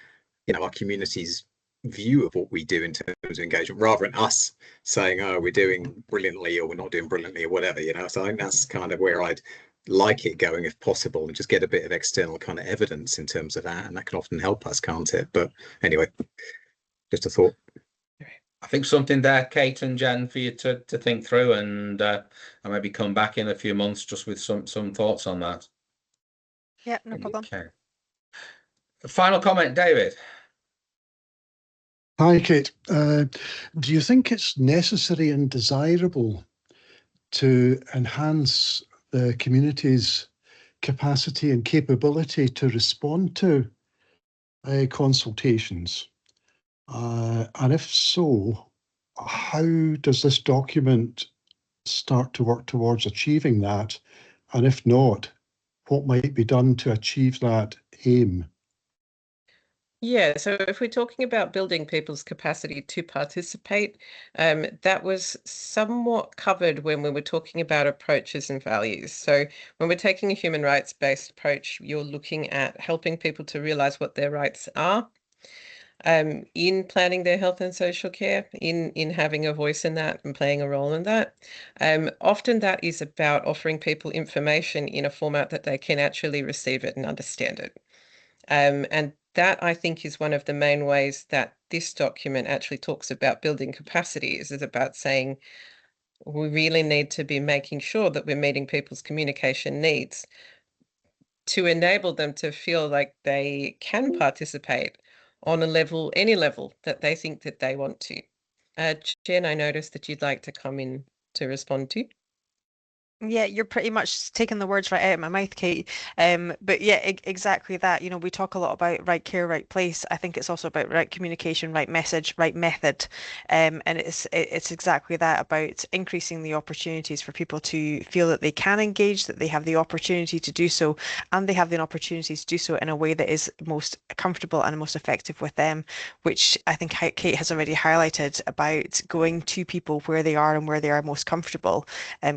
our community's view of what we do in terms of engagement, rather than us saying, oh, we're doing brilliantly or we're not doing brilliantly or whatever, So I think that's kind of where I'd like it going, if possible, and just get a bit of external kind of evidence in terms of that, and that can often help us, can't it? But anyway, just a thought. I think something there, Kate and Jen, for you to think through, and maybe come back in a few months just with some thoughts on that. Yeah, no problem. Okay. Final comment, David. Hi, Kate. Do you think it's necessary and desirable to enhance the community's capacity and capability to respond to consultations? And if so, how does this document start to work towards achieving that? And if not, what might be done to achieve that aim? Yeah, so if we're talking about building people's capacity to participate, that was somewhat covered when we were talking about approaches and values. So when we're taking a human rights-based approach, you're looking at helping people to realize what their rights are, in planning their health and social care, in having a voice in that and playing a role in that. Often that is about offering people information in a format that they can actually receive it and understand it. And that, I think, is one of the main ways that this document actually talks about building capacity, is about saying we really need to be making sure that we're meeting people's communication needs to enable them to feel like they can participate on a level, any level that they think that they want to. Jen, I noticed that you'd like to come in to respond to. Yeah, you're pretty much taking the words right out of my mouth, Kate. But yeah, exactly that. We talk a lot about right care, right place. I think it's also about right communication, right message, right method. And it's exactly that, about increasing the opportunities for people to feel that they can engage, that they have the opportunity to do so, and they have the opportunity to do so in a way that is most comfortable and most effective with them, which I think Kate has already highlighted, about going to people where they are and where they are most comfortable.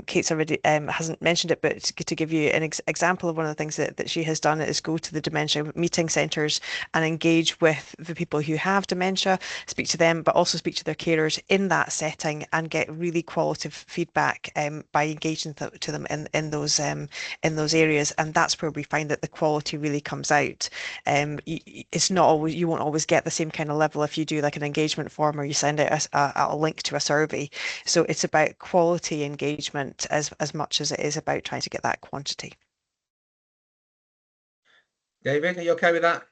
Kate's already hasn't mentioned it, but to give you an example of one of the things that she has done is go to the dementia meeting centres and engage with the people who have dementia, speak to them, but also speak to their carers in that setting, and get really qualitative feedback by engaging to them in those areas. And that's where we find that the quality really comes out. It's not always, you won't always get the same kind of level if you do like an engagement form or you send out a link to a survey. So it's about quality engagement as much as it is about trying to get that quantity. David, are you okay with that?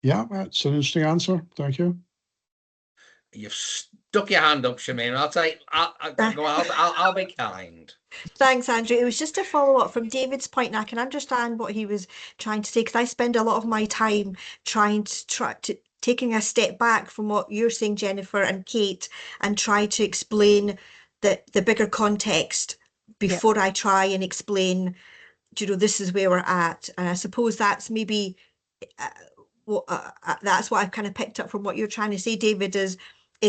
Yeah, that's an interesting answer. Thank you. You've stuck your hand up, Shamin. I'll be kind. Thanks, Andrew. It was just a follow up from David's point, and I can understand what he was trying to say, because I spend a lot of my time taking a step back from what you're saying, Jennifer and Kate, and try to explain the bigger context before I try and explain, this is where we're at. And I suppose that's maybe that's what I've kind of picked up from what you're trying to say, David, is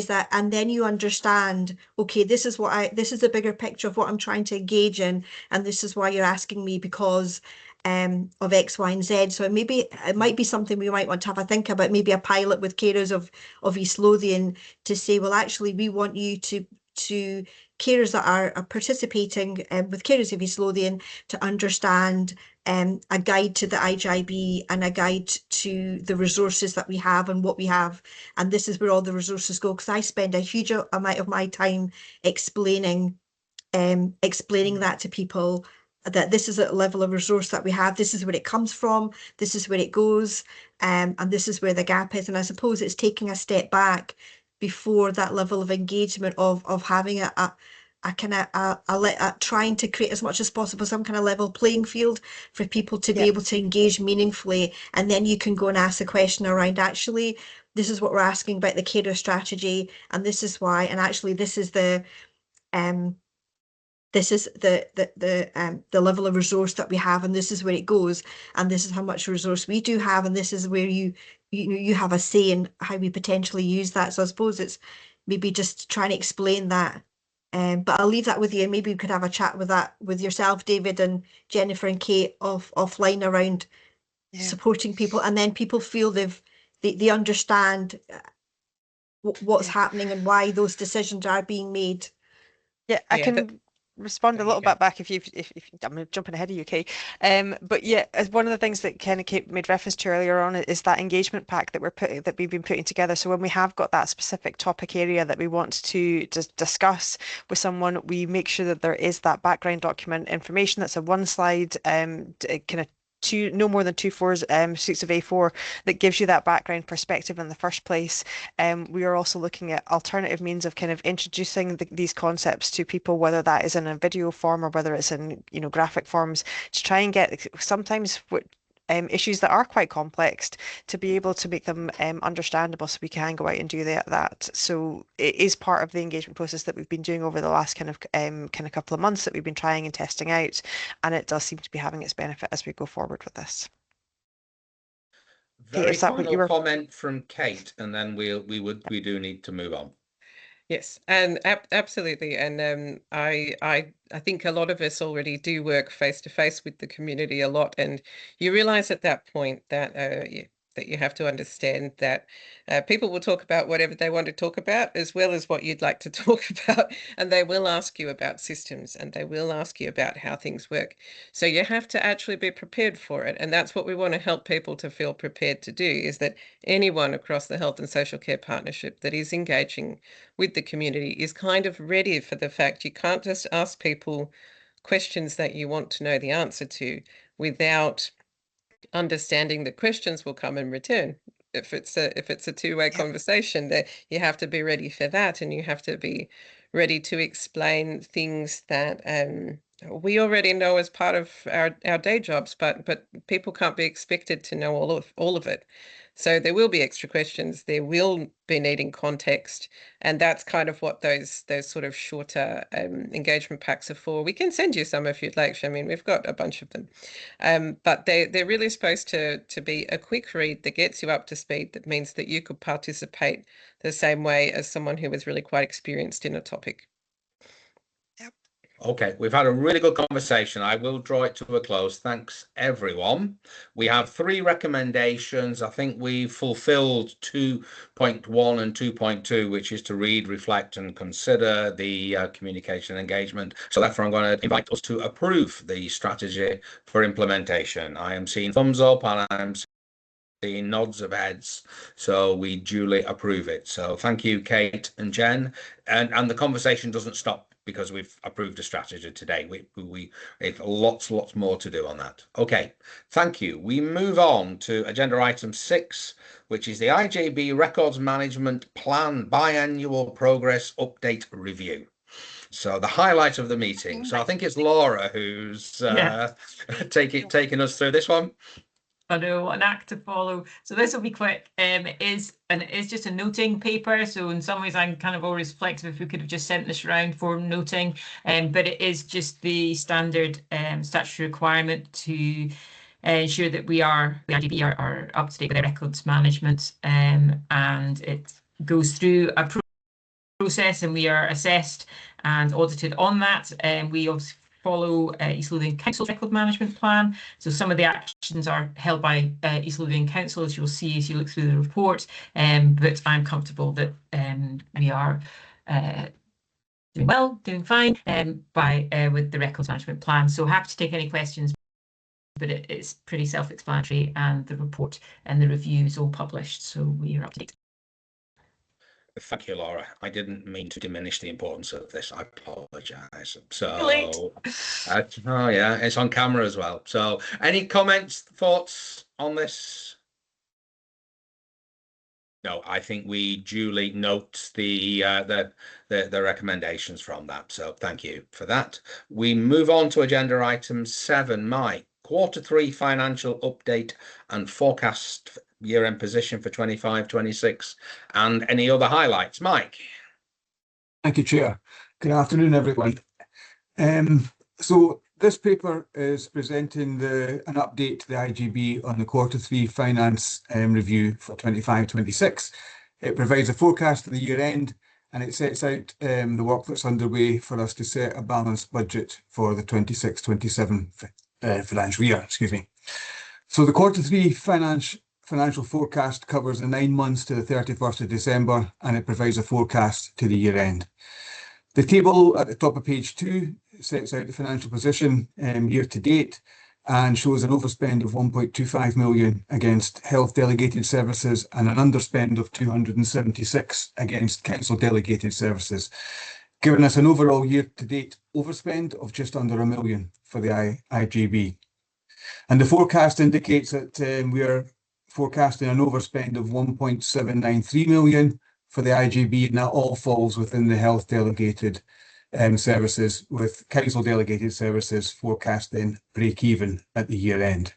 that, and then you understand, okay, this is the bigger picture of what I'm trying to engage in, and this is why you're asking me, because of X, Y, and Z. So it might be something we might want to have a think about, maybe a pilot with carers of East Lothian, to say, well, actually, we want you to carers that are participating with carers of East Lothian to understand a guide to the IJB and a guide to the resources that we have and what we have. And this is where all the resources go, because I spend a huge amount of my time explaining that to people, that this is a level of resource that we have, this is where it comes from, this is where it goes, and this is where the gap is. And I suppose it's taking a step back before that level of engagement of having a kind of trying to create as much as possible some kind of level playing field for people to be able to engage meaningfully. And then you can go and ask a question around, actually, this is what we're asking about the carer strategy, and this is why, and actually this is the level of resource that we have, and this is where it goes, and this is how much resource we do have, and this is where you have a say in how we potentially use that. So I suppose it's maybe just trying to explain that. But I'll leave that with you, and maybe we could have a chat with yourself, David, and Jennifer and Kate offline around supporting people, and then people feel they understand what's happening and why those decisions are being made. Yeah, I can respond a little bit back if I'm jumping ahead of you, Kate. But yeah, as one of the things that kind of Kate made reference to earlier on is that engagement pack that we've been putting together. So when we have got that specific topic area that we want to discuss with someone, we make sure that there is that background document information that's a one slide, kind of no more than 2 sheets of A4 that gives you that background perspective in the first place. We are also looking at alternative means of kind of introducing these concepts to people, whether that is in a video form or whether it's in graphic forms, to try and get sometimes issues that are quite complex to be able to make them understandable, so we can go out and do that. So it is part of the engagement process that we've been doing over the last kind of couple of months, that we've been trying and testing out, and it does seem to be having its benefit as we go forward with this. Very final comment from Kate, and then we do need to move on. Yes, and absolutely, and I think a lot of us already do work face to face with the community a lot, and you realise at that point that that you have to understand that people will talk about whatever they want to talk about, as well as what you'd like to talk about, and they will ask you about systems, and they will ask you about how things work. So you have to actually be prepared for it, and that's what we want to help people to feel prepared to do, is that anyone across the Health and Social Care Partnership that is engaging with the community is kind of ready for the fact you can't just ask people questions that you want to know the answer to without understanding that questions will come in return. If it's a two-way conversation, that you have to be ready for that, and you have to be ready to explain things that we already know as part of our day jobs, but people can't be expected to know all of it. So there will be extra questions, there will be needing context, and that's kind of what those sort of shorter engagement packs are for. We can send you some if you'd like. I mean, we've got a bunch of them, but they're really supposed to be a quick read that gets you up to speed, that means that you could participate the same way as someone who was really quite experienced in a topic. Okay, we've had a really good conversation. I will draw it to a close. Thanks, everyone. We have 3 recommendations. I think we've fulfilled 2.1 and 2.2, which is to read, reflect, and consider the communication engagement. So therefore, I'm going to invite us to approve the strategy for implementation. I am seeing thumbs up, and I'm seeing nods of heads, so we duly approve it. So thank you, Kate and Jen. And the conversation doesn't stop because we've approved a strategy today. We have lots more to do on that. Okay, thank you. We move on to agenda item 6, which is the IJB Records Management Plan Biannual Progress Update Review. So the highlight of the meeting. So I think it's Laura who's taking us through this one. I know, an act to follow. So this will be quick. It is just a noting paper. So in some ways, I'm kind of always flexible if we could have just sent this around for noting. But it is just the standard statutory requirement to ensure that the IJB are up to date with their records management, and it goes through a process, and we are assessed and audited on that. And we obviously follow East Lothian Council's record management plan. So some of the actions are held by East Lothian Council, as you'll see as you look through the report. But I'm comfortable that we are doing well, doing fine with the records management plan. So happy to take any questions, but it's pretty self-explanatory, and the report and the review is all published, so we are up to date. Thank you, Laura. I didn't mean to diminish the importance of this. I apologise. Oh yeah, it's on camera as well. So any comments, thoughts on this? No, I think we duly note the recommendations from that. So thank you for that. We move on to agenda item 7, Mike. Q3 financial update and forecast year-end position for 25-26, and any other highlights. Mike. Thank you, Chair. Good afternoon, everyone. So this paper is presenting an update to the IJB on the Q3 finance review for 25-26. It provides a forecast for the year end, and it sets out the work that's underway for us to set a balanced budget for the 26-27 financial year. Excuse me. So the Q3 financial forecast covers the 9 months to the 31st of December, and it provides a forecast to the year end. The table at the top of page 2 sets out the financial position year to date and shows an overspend of 1.25 million against health delegated services and an underspend of 276 against council delegated services, giving us an overall year to date overspend of just under $1 million for the IJB. And the forecast indicates that we are forecasting an overspend of 1.793 million for the IJB, and that all falls within the health delegated services, with council delegated services forecasting break even at the year end.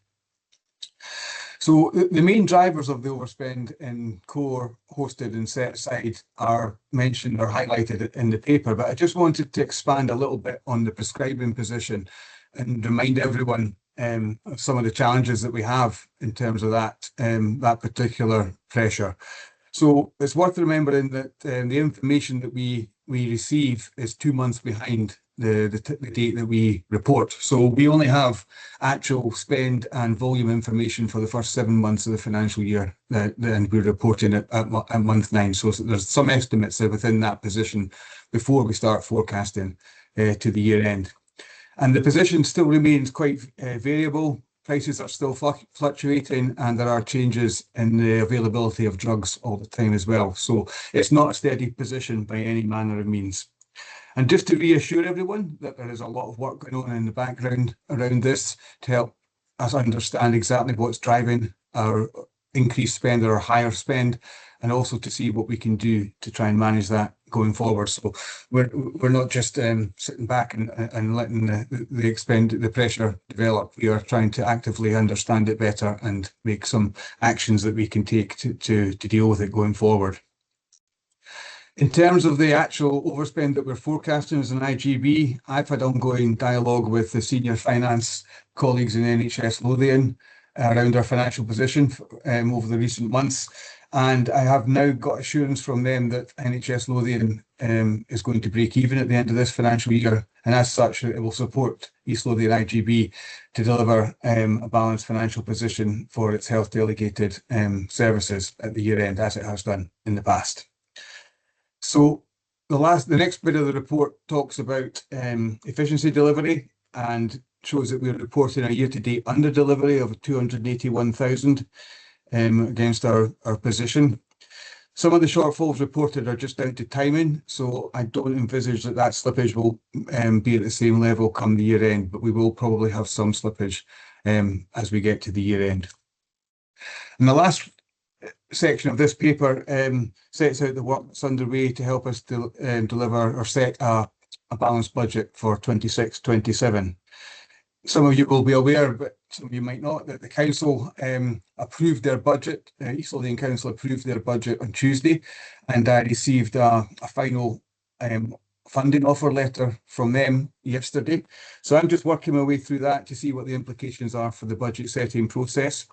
So the main drivers of the overspend in core, hosted and set aside are mentioned or highlighted in the paper, but I just wanted to expand a little bit on the prescribing position and remind everyone of some of the challenges that we have in terms of that particular pressure. So it's worth remembering that the information that we receive is 2 months behind the date that we report. So we only have actual spend and volume information for the first 7 months of the financial year, and we're reporting it at month 9. So there's some estimates within that position before we start forecasting to the year end. And the position still remains quite variable. Prices are still fluctuating, and there are changes in the availability of drugs all the time as well. So it's not a steady position by any manner of means. And just to reassure everyone that there is a lot of work going on in the background around this to help us understand exactly what's driving our increased spend or higher spend, and also to see what we can do to try and manage that going forward. So we're not just sitting back and letting the pressure develop. We are trying to actively understand it better and make some actions that we can take to deal with it going forward. In terms of the actual overspend that we're forecasting as an IJB, I've had ongoing dialogue with the senior finance colleagues in NHS Lothian around our financial position over the recent months. And I have now got assurance from them that NHS Lothian is going to break even at the end of this financial year. And as such, it will support East Lothian IJB to deliver a balanced financial position for its health delegated services at the year end, as it has done in the past. So the next bit of the report talks about efficiency delivery and shows that we're reporting a year-to-date under delivery of 281,000 against our position. Some of the shortfalls reported are just down to timing, so I don't envisage that slippage will be at the same level come the year end, but we will probably have some slippage as we get to the year end. And the last section of this paper sets out the work that's underway to help us deliver or set a balanced budget for 26-27. Some of you will be aware, but some of you might not, that the council approved their budget. East Lothian Council approved their budget on Tuesday, and I received a final funding offer letter from them yesterday. So I'm just working my way through that to see what the implications are for the budget setting process.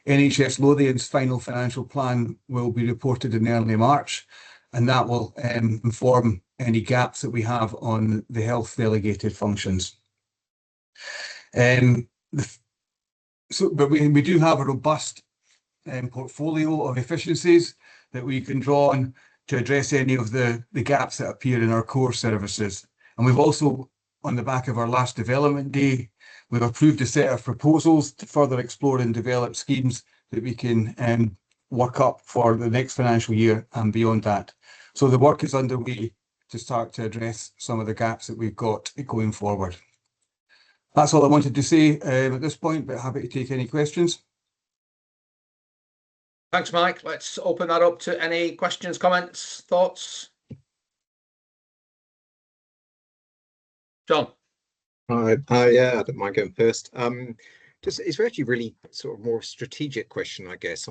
NHS Lothian's final financial plan will be reported in early March, and that will inform any gaps that we have on the health delegated functions. But we do have a robust portfolio of efficiencies that we can draw on to address any of the gaps that appear in our core services. And we've also, on the back of our last development day, we've approved a set of proposals to further explore and develop schemes that we can work up for the next financial year and beyond that. So the work is underway to start to address some of the gaps that we've got going forward. That's all I wanted to say at this point, but happy to take any questions. Thanks, Mike. Let's open that up to any questions, comments, thoughts. John. Yeah, I don't mind going first. It's actually really sort of more strategic question, I guess,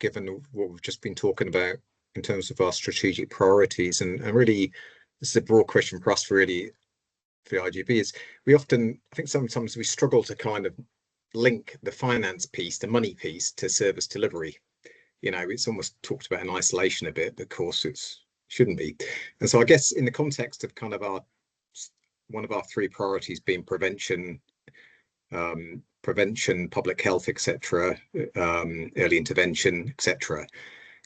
given what we've just been talking about in terms of our strategic priorities, and really this is a broad question for us really for the IJB. Is I think sometimes we struggle to kind of link the finance piece, the money piece, to service delivery. You know, it's almost talked about in isolation a bit, but of course it shouldn't be. And so I guess in the context of kind of one of our three priorities being prevention, public health, etc., early intervention, etc.,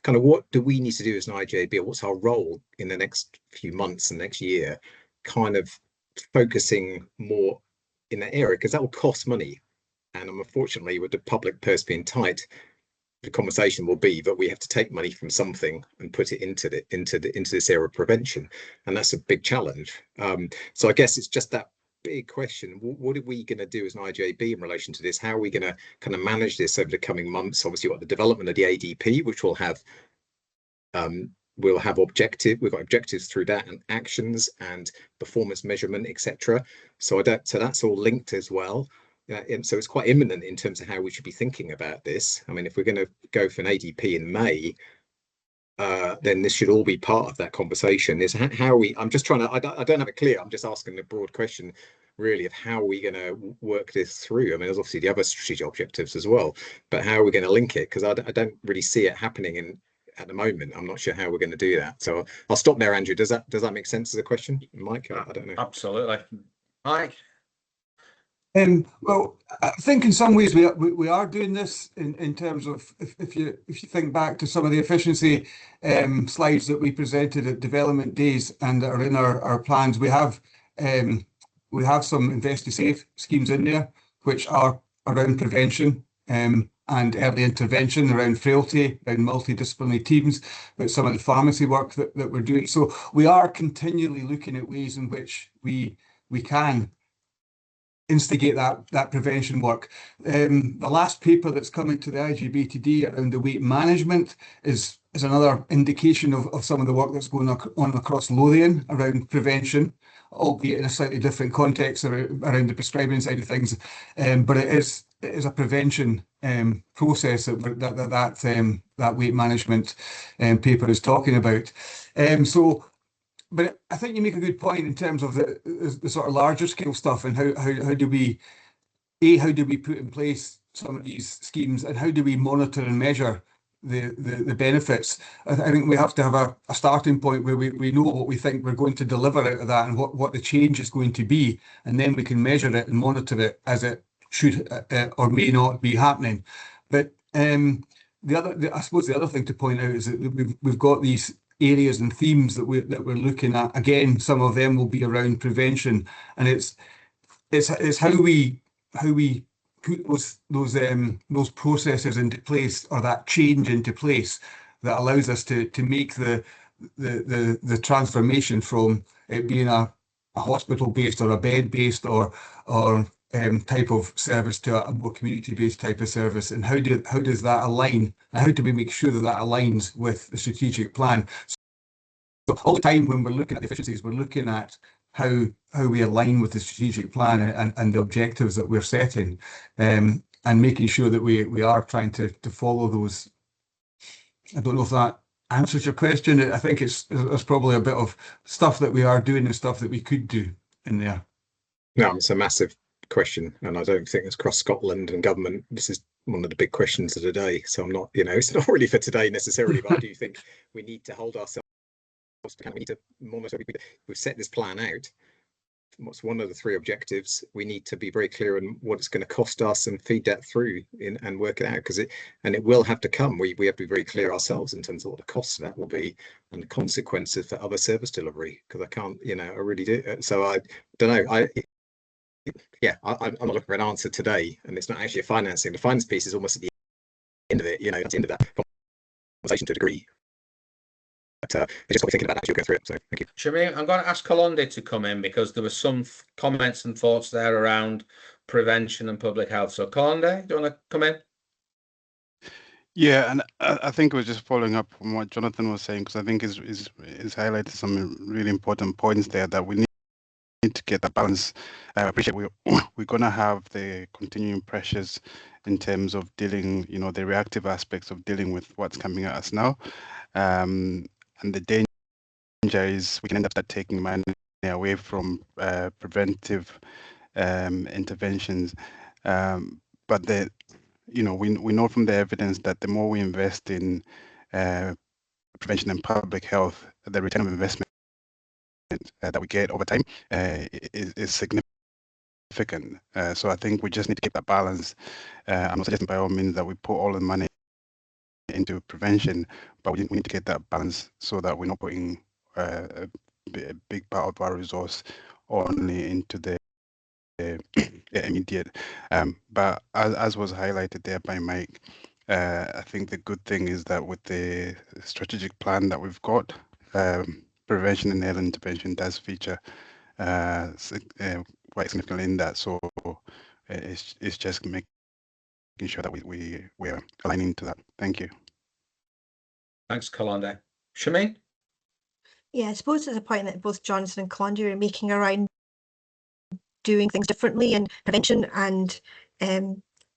kind of what do we need to do as an IJB, or what's our role in the next few months and next year, kind of focusing more in that area, because that will cost money. And unfortunately, with the public purse being tight, the conversation will be that we have to take money from something and put it into this area of prevention, and that's a big challenge. So I guess it's just that big question: what are we going to do as an IJB in relation to this? How are we going to kind of manage this over the coming months? Obviously, we've got the development of the ADP, which will have we've got objectives through that, and actions and performance measurement, etc. So that's all linked as well. And so it's quite imminent in terms of how we should be thinking about this. I mean, if we're going to go for an ADP in May, then this should all be part of that conversation. Is how we. I'm just trying to. I don't have it clear. I'm just asking the broad question, really, of how are we going to work this through. I mean, there's obviously the other strategic objectives as well, but how are we going to link it? Because I don't really see it happening at the moment. I'm not sure how we're going to do that. So I'll stop there, Andrew. Does that make sense as a question, Mike? I don't know. Absolutely, Mike. Well, I think in some ways we are doing this in terms of if you think back to some of the efficiency slides that we presented at development days and that are in our plans, we have some invest to save schemes in there which are around prevention and early intervention, around frailty, around multidisciplinary teams, but some of the pharmacy work that we're doing. So we are continually looking at ways in which we can instigate that prevention work. The last paper that's coming to the IJB today around the weight management is another indication of some of the work that's going on across Lothian around prevention, albeit in a slightly different context around the prescribing side of things. But it is a prevention process that weight management paper is talking about. But I think you make a good point in terms of the sort of larger scale stuff, and how do we put in place some of these schemes, and how do we monitor and measure the benefits? I think we have to have a starting point where we know what we think we're going to deliver out of that and what the change is going to be, and then we can measure it and monitor it as it should or may not be happening. But I suppose the other thing to point out is that we've got these areas and themes that we're looking at. Again, some of them will be around prevention, and it's how we put those processes into place, or that change into place, that allows us to make the transformation from it being a hospital-based or a bed-based or type of service to a more community-based type of service, and how does that align, and how do we make sure that that aligns with the strategic plan? So all the time when we're looking at the efficiencies, we're looking at how we align with the strategic plan and the objectives that we're setting, and making sure that we are trying to follow those. I don't know if that answers your question. I think there's probably a bit of stuff that we are doing and stuff that we could do in there. No, it's a massive question, and I don't think it's across Scotland and government. This is one of the big questions of the day. So I'm not, it's not really for today necessarily, but I do think we need to hold ourselves to account. We need to monitor. We've set this plan out. What's one of the 3 objectives? We need to be very clear on what it's going to cost us and feed that through and work it out, because it will have to come. We have to be very clear ourselves in terms of what the cost of that will be and the consequences for other service delivery, because I can't, I really do. So I don't know. I'm not looking for an answer today, and it's not actually a financing. The finance piece is almost at the end of it, at the end of that conversation to a degree. But I just got me thinking about that as you go through it. So thank you. Shireen, I'm going to ask Kalonde to come in, because there were some comments and thoughts there around prevention and public health. So Kalonde, do you want to come in? Yeah, and I think it was just following up from what Jonathan was saying, because I think is highlighted some really important points there that we need to get that balance. I appreciate we're going to have the continuing pressures in terms of dealing, the reactive aspects of dealing with what's coming at us now. And the danger is we can end up taking money away from preventive interventions. But we know from the evidence that the more we invest in prevention and public health, the return of investment that we get over time is significant. So I think we just need to keep that balance. I'm not suggesting by all means that we put all the money into prevention, but we need to get that balance so that we're not putting a big part of our resource only into the immediate. But as was highlighted there by Mike, I think the good thing is that with the strategic plan that we've got, prevention and early intervention does feature quite significantly in that. So it's just making sure that we're aligning to that. Thank you. Thanks, Kalonde. Shireen? Yeah, I suppose it's a point that both Jonathan and Kalonde are making around doing things differently and prevention, and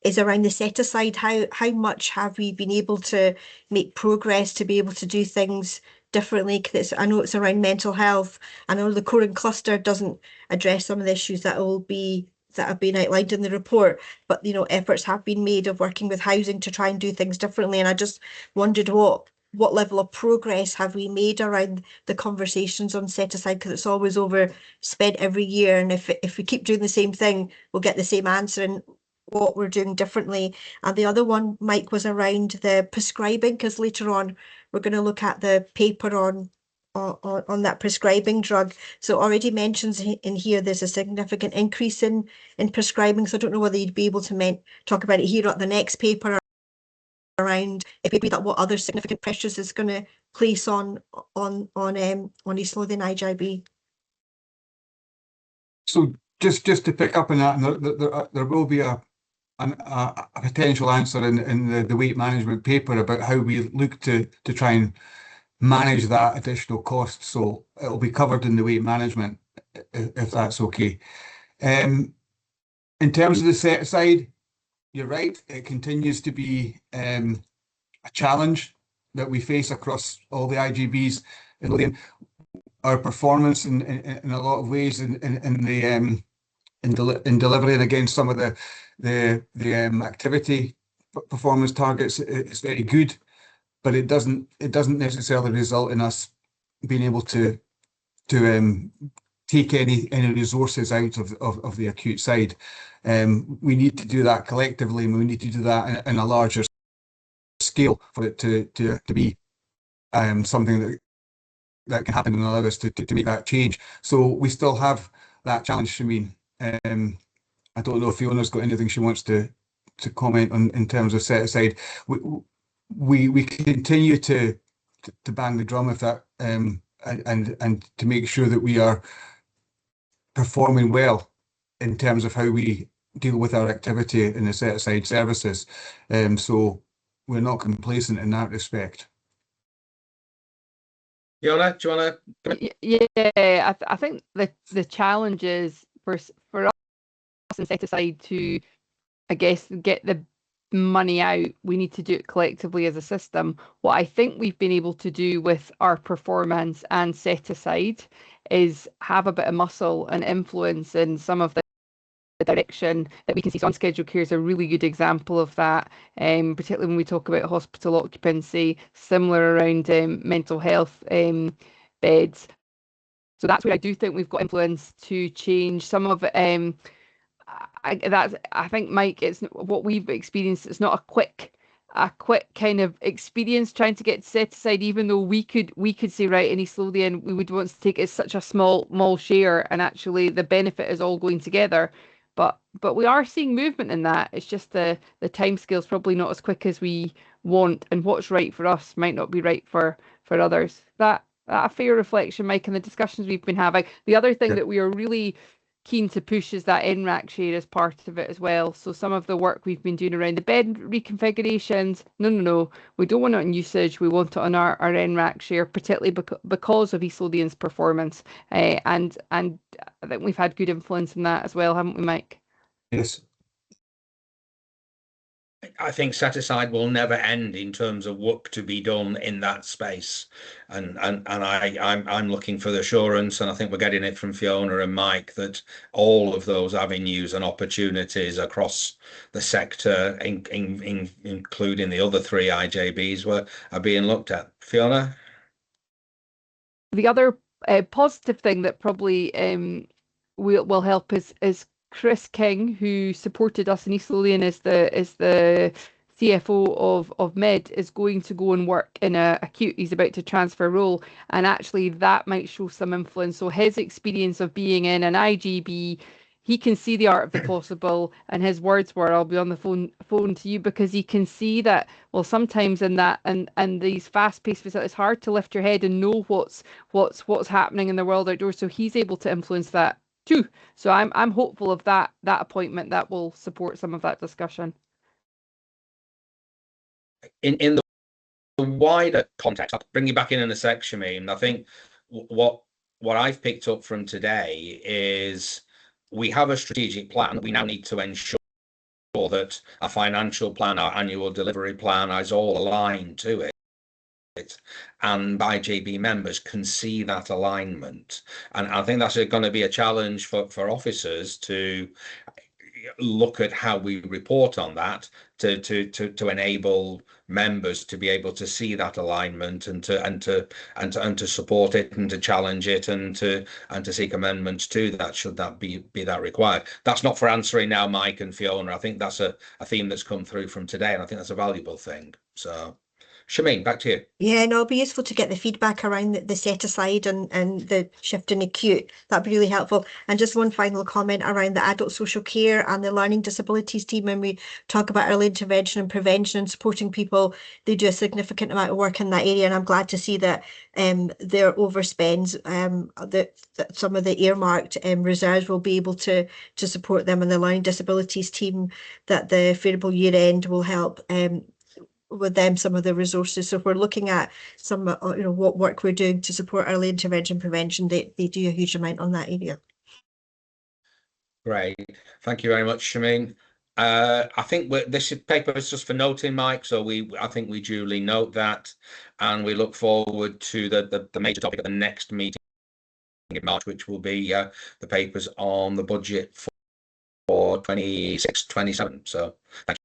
is around the set aside. How much have we been able to make progress to be able to do things differently? Because I know it's around mental health. I know the core and cluster doesn't address some of the issues that have been outlined in the report, but efforts have been made of working with housing to try and do things differently. And I just wondered what level of progress have we made around the conversations on set aside, because it's always overspent every year, and if we keep doing the same thing, we'll get the same answer and what we're doing differently. And the other one, Mike, was around the prescribing, because later on we're going to look at the paper on that prescribing drug. So already mentions in here there's a significant increase in prescribing. So I don't know whether you'd be able to talk about it here at the next paper around if we agree that what other significant pressures is going to place on East Lothian IJB. So just to pick up on that, there will be a potential answer in the weight management paper about how we look to try and manage that additional cost. So it'll be covered in the weight management, if that's okay. In terms of the set aside, you're right, it continues to be a challenge that we face across all the IJBs. Our performance in a lot of ways in delivering against some of the activity performance targets is very good, but it doesn't necessarily result in us being able to take any resources out of the acute side. We need to do that collectively, and we need to do that in a larger scale for it to be something that can happen and allow us to make that change. So we still have that challenge, Shireen. I don't know if Fiona's got anything she wants to comment on in terms of set aside. we continue to bang the drum of that, and to make sure that we are performing well in terms of how we deal with our activity in the set aside services. So we're not complacent in that respect. Fiona, do you want to? Yeah, I think the challenge is for us and set aside to, I guess, get the money out. We need to do it collectively as a system. What I think we've been able to do with our performance and set aside is have a bit of muscle and influence in some of the direction that we can see. So unscheduled care is a really good example of that, particularly when we talk about hospital occupancy, similar around mental health beds. So that's where I do think we've got influence to change some of it. I think, Mike, it's what we've experienced. It's not a quick kind of experience trying to get set aside, even though we could say, right, in East Lothian we would want to take it such a small share, and actually the benefit is all going together. But we are seeing movement in that. It's just the timescale's probably not as quick as we want, and what's right for us might not be right for others. That a fair reflection, Mike, and the discussions we've been having. The other thing that we are really keen to push is that NRAC share as part of it as well. So some of the work we've been doing around the bed reconfigurations, no, we don't want it on usage. We want it on our NRAC share, particularly because of East Lothian's performance. And I think we've had good influence in that as well, haven't we, Mike? Yes. I think set aside will never end in terms of work to be done in that space, and I'm looking for the assurance, and I think we're getting it from Fiona and Mike, that all of those avenues and opportunities across the sector, including the other three IJBs, are being looked at. Fiona? The other positive thing that probably will help is Chris King, who supported us in East Lothian as the CFO of Med, is going to go and work in a acute. He's about to transfer role, and actually that might show some influence. So his experience of being in an IJB, he can see the art of the possible, and his words were, "I'll be on the phone to you," because he can see that, well, sometimes in that and these fast-paced facilities, it's hard to lift your head and know what's happening in the world outdoors. So he's able to influence that too. So I'm hopeful of that appointment that will support some of that discussion. In the wider context, I'll bring you back in a section, and I think what I've picked up from today is we have a strategic plan. We now need to ensure that our financial plan, our annual delivery plan, is all aligned to it. And IJB members can see that alignment, and I think that's going to be a challenge for officers to look at how we report on that, to enable members to be able to see that alignment and to support it and to challenge it and to seek amendments to that, should that be that required. That's not for answering now, Mike and Fiona. I think that's a theme that's come through from today, and I think that's a valuable thing. So Shameen, back to you. Yeah, no, it'll be useful to get the feedback around the set aside and the shift in acute. That'd be really helpful. And just one final comment around the adult social care and the learning disabilities team. When we talk about early intervention and prevention and supporting people, they do a significant amount of work in that area. And I'm glad to see that their overspends, that some of the earmarked reserves will be able to support them, and the learning disabilities team, that the favourable year end will help with them some of the resources. So if we're looking at some what work we're doing to support early intervention prevention, they do a huge amount on that area. Great, thank you very much, Shameen. I think this paper is just for noting, Mike, so I think we duly note that, and we look forward to the major topic at the next meeting in March, which will be the papers on the budget for 26-27. So thank you.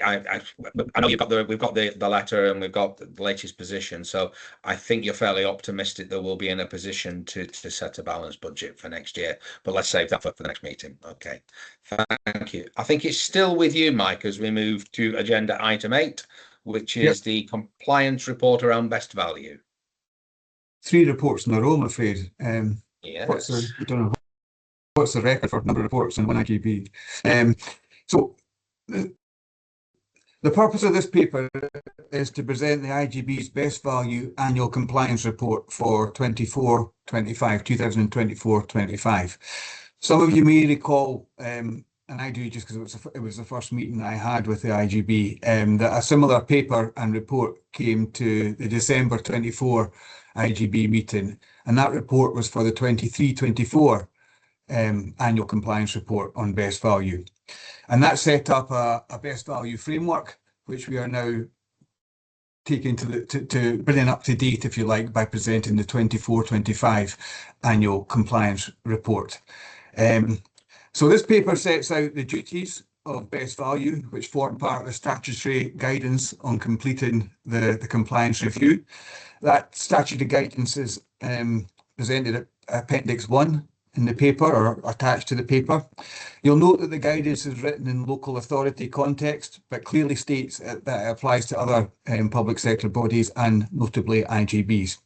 I know we've got the letter and we've got the latest position, so I think you're fairly optimistic that we'll be in a position to set a balanced budget for next year, but let's save that for the next meeting. Okay, thank you. I think it's still with you, Mike, as we move to agenda item 8, which is the compliance report around best value. 3 reports in a row, I'm afraid. Yes. I don't know what's the record for number of reports in one IJB. So The purpose of this paper is to present the IJB's best value annual compliance report for 2024-25. Some of you may recall, and I do just because it was the first meeting I had with the IJB, that a similar paper and report came to the December 24 IJB meeting, and that report was for the 23-24 annual compliance report on best value. And that set up a best value framework, which we are now taking to bringing up to date, if you like, by presenting the 24-25 annual compliance report. So this paper sets out the duties of best value, which form part of the statutory guidance on completing the compliance review. That statutory guidance is presented at Appendix 1 in the paper, or attached to the paper. You'll note that the guidance is written in local authority context, but clearly states that it applies to other public sector bodies and notably IJBs.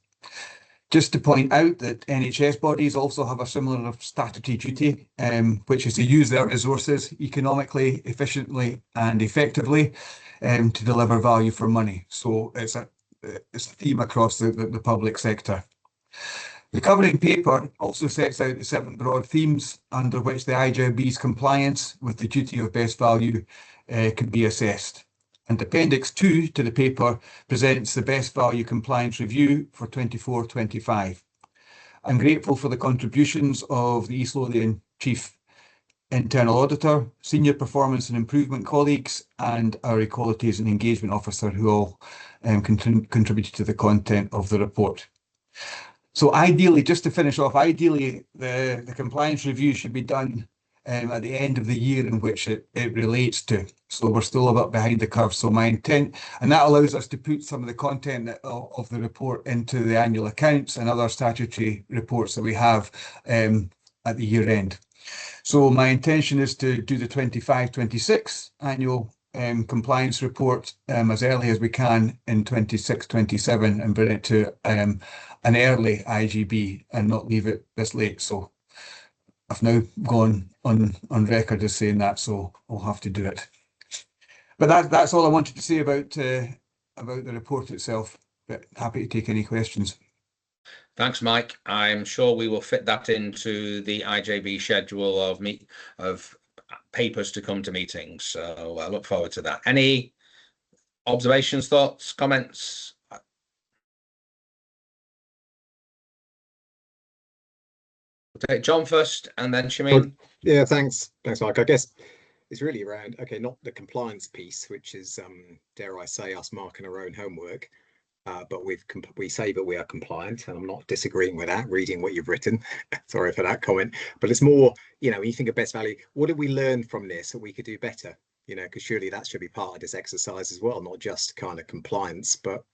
Just to point out that NHS bodies also have a similar statutory duty, which is to use their resources economically, efficiently and effectively to deliver value for money. So it's a theme across the public sector. The covering paper also sets out the 7 broad themes under which the IJB's compliance with the duty of best value can be assessed. And Appendix 2 to the paper presents the best value compliance review for 24-25. I'm grateful for the contributions of the East Lothian Chief Internal Auditor, Senior Performance and Improvement colleagues, and our Equalities and Engagement Officer, who all contributed to the content of the report. So ideally, just to finish off, ideally the compliance review should be done at the end of the year in which it relates to. So we're still a bit behind the curve. So my intent, and that allows us to put some of the content of the report into the annual accounts and other statutory reports that we have at the year end. So my intention is to do the 25-26 annual compliance report as early as we can in 26-27 and bring it to an early IJB and not leave it this late. So I've now gone on record as saying that, so I'll have to do it. But that's all I wanted to say about the report itself. But happy to take any questions. Thanks, Mike. I'm sure we will fit that into the IJB schedule of papers to come to meetings. So I look forward to that. Any observations, thoughts, comments? We'll take John first and then Shameen. Yeah, thanks, Mike. I guess it's really around, okay, not the compliance piece, which is, dare I say, us marking our own homework, but we say that we are compliant, and I'm not disagreeing with that, reading what you've written. Sorry for that comment. But it's more, when you think of best value, what did we learn from this that we could do better? Because surely that should be part of this exercise as well, not just kind of compliance, but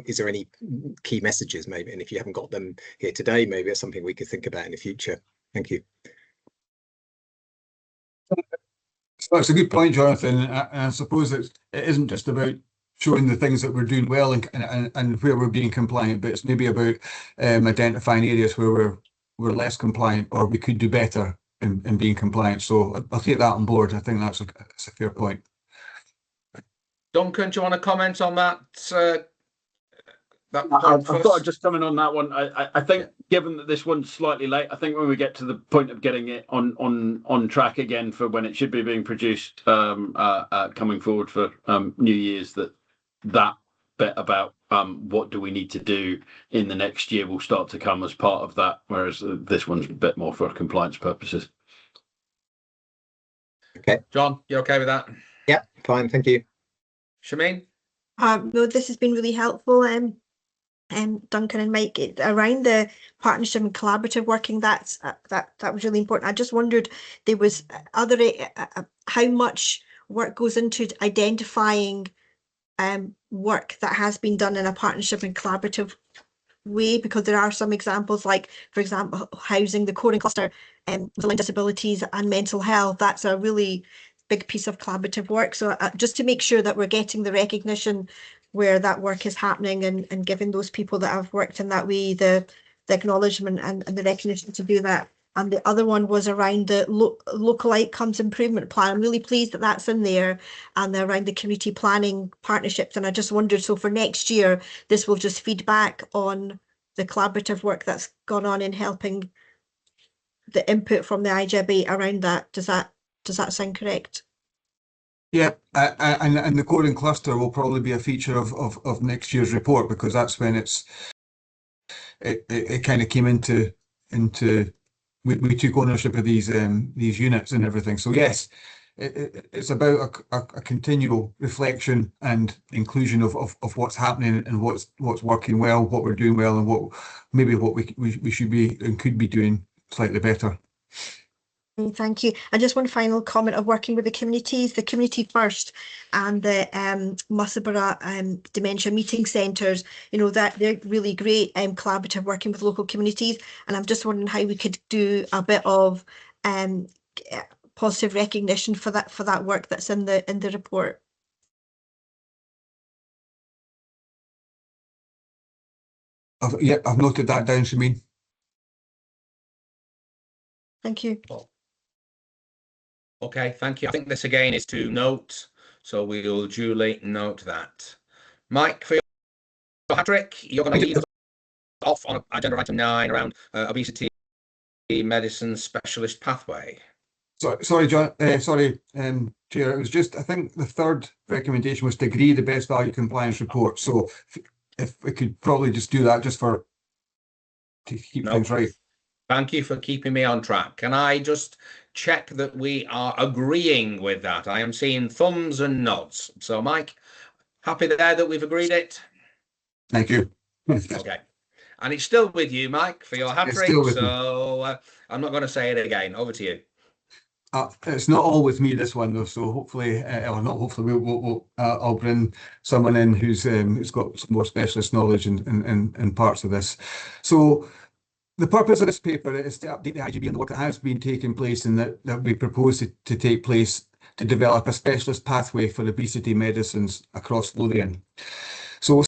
is there any key messages maybe? And if you haven't got them here today, maybe it's something we could think about in the future. Thank you. So it's a good point, Jonathan. And I suppose it isn't just about showing the things that we're doing well and where we're being compliant, but it's maybe about identifying areas where we're less compliant or we could do better in being compliant. So I'll take that on board. I think that's a fair point. Duncan, do you want to comment on that? I thought I'd just come in on that one. I think, given that this one's slightly late, I think when we get to the point of getting it on track again for when it should be being produced, coming forward for New Year's, that bit about what do we need to do in the next year will start to come as part of that, whereas this one's a bit more for compliance purposes. Okay. John, you okay with that? Yeah, fine, thank you. Shameen? No, this has been really helpful. Duncan and Mike, around the partnership and collaborative working, that was really important. I just wondered, there was how much work goes into identifying work that has been done in a partnership and collaborative way, because there are some examples, like for example housing, the core and cluster, with disabilities and mental health. That's a really big piece of collaborative work. So just to make sure that we're getting the recognition where that work is happening and giving those people that have worked in that way the acknowledgement and the recognition to do that. and the other one was around the local outcomes improvement plan. I'm really pleased that that's in there, and around the community planning partnerships. And I just wondered, so for next year, this will just feed back on the collaborative work that's gone on in helping the input from the IJB around that. Does that sound correct? Yeah, and the core and cluster will probably be a feature of next year's report, because that's when it kind of came into we took ownership of these units and everything. So yes, it's about a continual reflection and inclusion of what's happening and what's working well, what we're doing well, and what we should be and could be doing slightly better. Thank you. And just one final comment of working with the communities, the Community First and the Musselburgh Dementia Meeting Centres, you know, that they're really great collaborative working with local communities. And I'm just wondering how we could do a bit of positive recognition for that work that's in the report. I've noted that down, Shameen. Thank you. Okay, thank you. I think this again is to note, so we will duly note that. Mike, for your hat-trick, you're going to lead us off on agenda item 9 around obesity medicine specialist pathway. Sorry, John. Chair. It was just, I think the third recommendation was to agree the best value compliance report. So if we could probably just do that, just to keep things right. Thank you for keeping me on track. Can I just check that we are agreeing with that? I am seeing thumbs and nods. So, Mike, happy there that we've agreed it? Thank you. Okay. And it's still with you, Mike, for your hat-trick. So I'm not going to say it again. Over to you. It's not all with me, this one, though. So hopefully, or not hopefully, I'll bring someone in who's got some more specialist knowledge in parts of this. So the purpose of this paper is to update the IJB on the work that has been taking place and that we propose to take place to develop a specialist pathway for obesity medicines across Lothian. So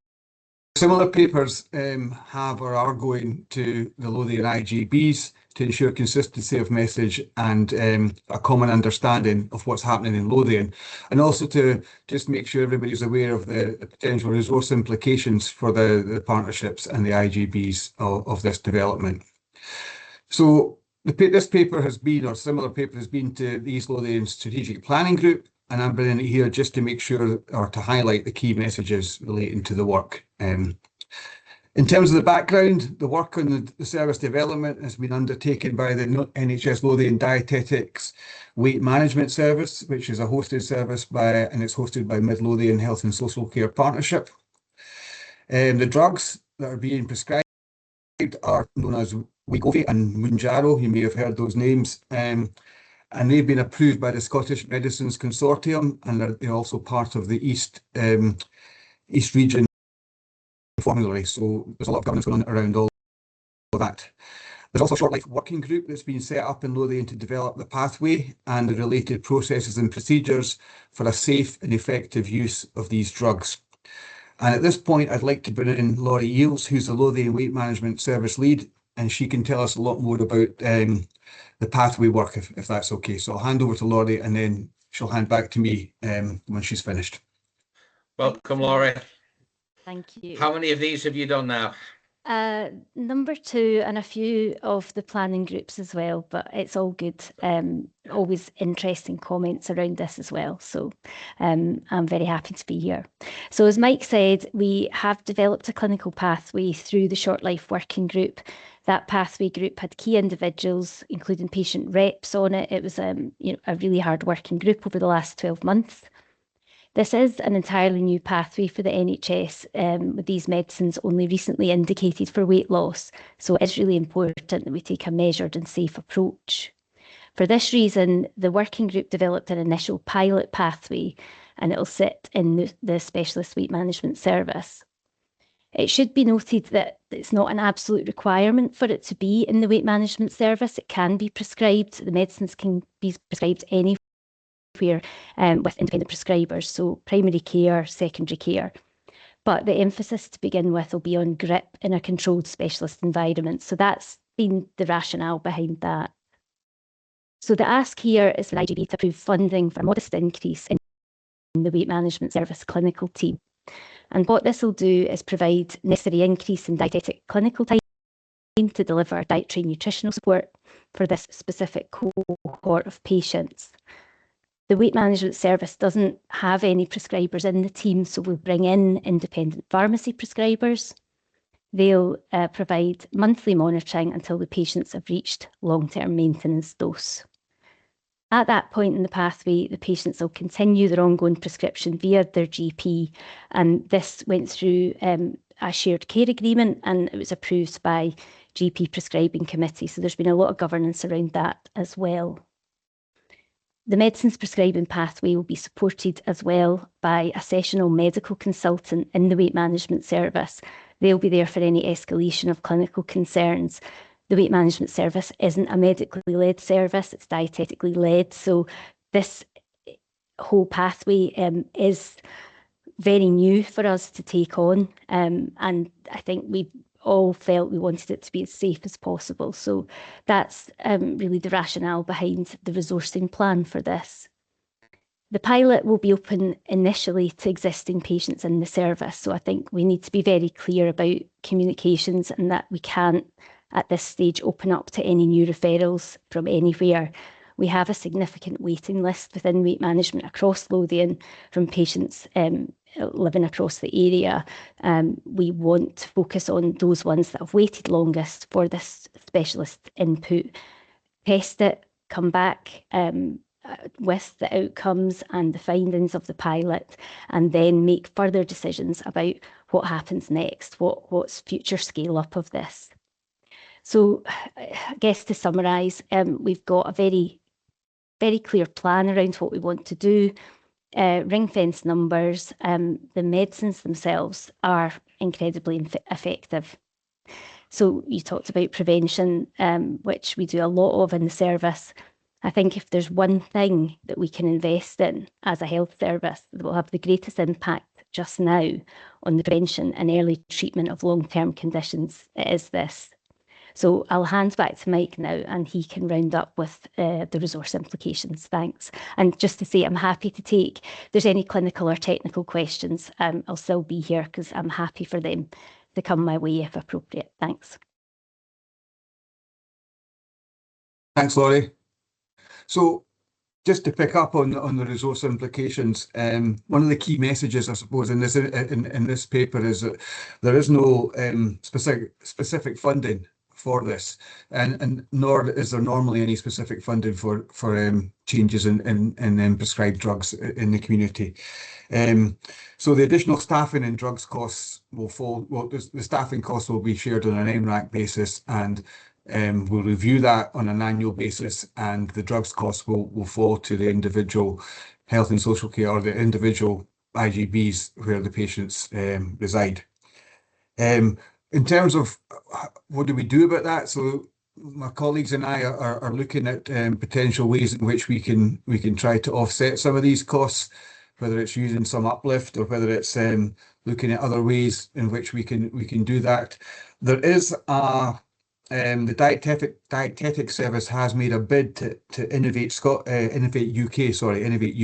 similar papers have or are going to the Lothian IJBs to ensure consistency of message and a common understanding of what's happening in Lothian, and also to just make sure everybody's aware of the potential resource implications for the partnerships and the IJBs of this development. So this paper has been, or similar paper has been, to the East Lothian Strategic Planning Group, and I'm bringing it here just to make sure, or to highlight the key messages relating to the work. In terms of the background, the work on the service development has been undertaken by the NHS Lothian Dietetics Weight Management Service, which is a hosted service and it's hosted by Mid Lothian Health and Social Care Partnership. The drugs that are being prescribed are known as Wegovy and Mounjaro. You may have heard those names. And they've been approved by the Scottish Medicines Consortium, and they're also part of the East Region formulary. So there's a lot of governance going on around all of that. There's also a short life working group that's been set up in Lothian to develop the pathway and the related processes and procedures for a safe and effective use of these drugs. And at this point, I'd like to bring in Laurie Eales, who's the Lothian Weight Management Service Lead, and she can tell us a lot more about the pathway work, if that's okay. So I'll hand over to Laurie, and then she'll hand back to me when she's finished. Welcome, Laurie. Thank you. How many of these have you done now? Number 2 and a few of the planning groups as well, but it's all good. Always interesting comments around this as well. So I'm very happy to be here. So as Mike said, we have developed a clinical pathway through the Short Life Working Group. That pathway group had key individuals, including patient reps on it. It was a really hard working group over the last 12 months. This is an entirely new pathway for the NHS, with these medicines only recently indicated for weight loss. So it's really important that we take a measured and safe approach. For this reason, the working group developed an initial pilot pathway, and it will sit in the Specialist Weight Management Service. It should be noted that it's not an absolute requirement for it to be in the Weight Management Service. It can be prescribed. The medicines can be prescribed anywhere with independent prescribers, so primary care, secondary care. But the emphasis to begin with will be on GRIP in a controlled specialist environment. So that's been the rationale behind that. So the ask here is for IJB to approve funding for a modest increase in the weight management service clinical team. And what this will do is provide necessary increase in dietetic clinical time to deliver dietary and nutritional support for this specific cohort of patients. The weight management service doesn't have any prescribers in the team, so we'll bring in independent pharmacy prescribers. They'll provide monthly monitoring until the patients have reached long-term maintenance dose. At that point in the pathway, the patients will continue their ongoing prescription via their GP, and this went through a shared care agreement, and it was approved by GP prescribing committee. So there's been a lot of governance around that as well. The medicines prescribing pathway will be supported as well by a sessional medical consultant in the weight management service. They'll be there for any escalation of clinical concerns. The weight management service isn't a medically led service, it's dietetically led. So this whole pathway is very new for us to take on. And I think we all felt we wanted it to be as safe as possible. So that's really the rationale behind the resourcing plan for this. The pilot will be open initially to existing patients in the service. So I think we need to be very clear about communications and that we can't at this stage open up to any new referrals from anywhere. We have a significant waiting list within weight management across Lothian from patients living across the area. We want to focus on those ones that have waited longest for this specialist input, test it, come back with the outcomes and the findings of the pilot, and then make further decisions about what happens next, what's future scale up of this. So I guess to summarise, we've got a very, very clear plan around what we want to do. Ring fence numbers, the medicines themselves are incredibly effective. So you talked about prevention, which we do a lot of in the service. I think if there's one thing that we can invest in as a health service that will have the greatest impact just now on the prevention and early treatment of long-term conditions, it is this. So I'll hand back to Mike now and he can round up with the resource implications. Thanks. And just to say, I'm happy to take, if there's any clinical or technical questions, I'll still be here because I'm happy for them to come my way if appropriate. Thanks. Thanks, Laurie. So just to pick up on the resource implications, one of the key messages, I suppose, in this paper is that there is no specific funding for this, and nor is there normally any specific funding for changes in prescribed drugs in the community. So the additional staffing and drugs costs will fall. Well, the staffing costs will be shared on an MRAC basis, and we'll review that on an annual basis, and the drugs costs will fall to the individual health and social care or the individual IJBs where the patients reside. In terms of what do we do about that, so my colleagues and I are looking at potential ways in which we can try to offset some of these costs, whether it's using some uplift or whether it's looking at other ways in which we can do that. There is the dietetic service has made a bid to Innovate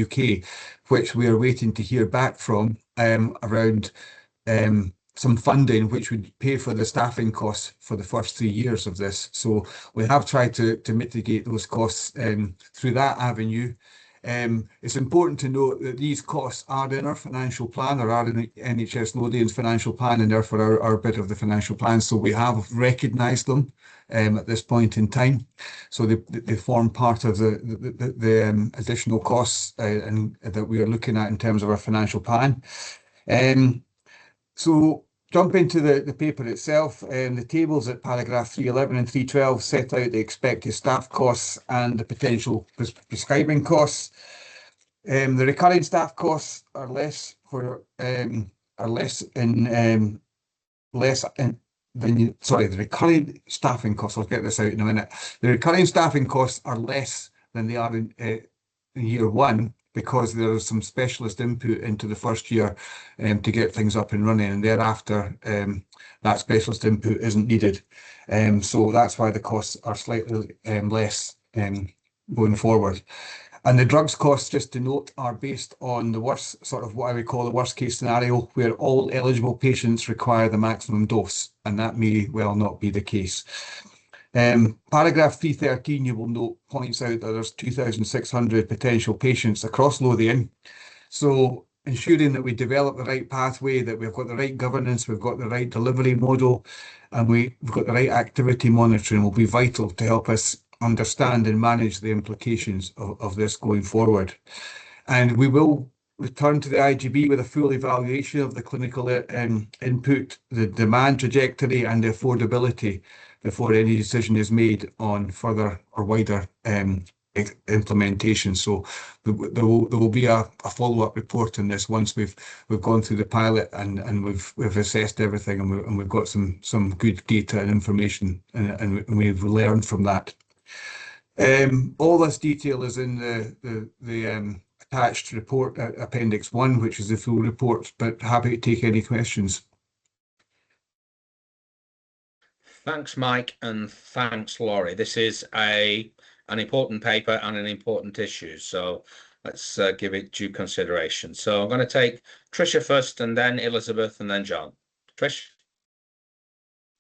UK, which we are waiting to hear back from around some funding which would pay for the staffing costs for the first 3 years of this. So we have tried to mitigate those costs through that avenue. It's important to note that these costs are in our financial plan, or are in NHS Lothian's financial plan, and therefore are a bit of the financial plan. So we have recognised them at this point in time. So they form part of the additional costs and that we are looking at in terms of our financial plan. So jump into the paper itself. The tables at paragraph 311 and 312 set out the expected staff costs and the potential prescribing costs. The recurring staff costs are less the recurring staffing costs. I'll get this out in a minute. The recurring staffing costs are less than they are in year one, because there is some specialist input into the first year to get things up and running, and thereafter that specialist input isn't needed. So that's why the costs are slightly less going forward. And the drugs costs, just to note, are based on the worst, sort of what I would call the worst case scenario, where all eligible patients require the maximum dose, and that may well not be the case. Paragraph 313, you will note, points out that there's 2,600 potential patients across Lothian. So ensuring that we develop the right pathway, that we've got the right governance, we've got the right delivery model, and we've got the right activity monitoring will be vital to help us understand and manage the implications of this going forward. And we will return to the IJB with a full evaluation of the clinical input, the demand trajectory and the affordability before any decision is made on further or wider implementation. So there will be a follow-up report on this once we've gone through the pilot and we've assessed everything, and we've got some good data and information, and we've learned from that. All this detail is in the attached report, Appendix 1, which is the full report, but happy to take any questions. Thanks, Mike, and thanks, Laurie. This is an important paper and an important issue, so let's give it due consideration. So I'm going to take Tricia first, and then Elizabeth, and then John. Trish?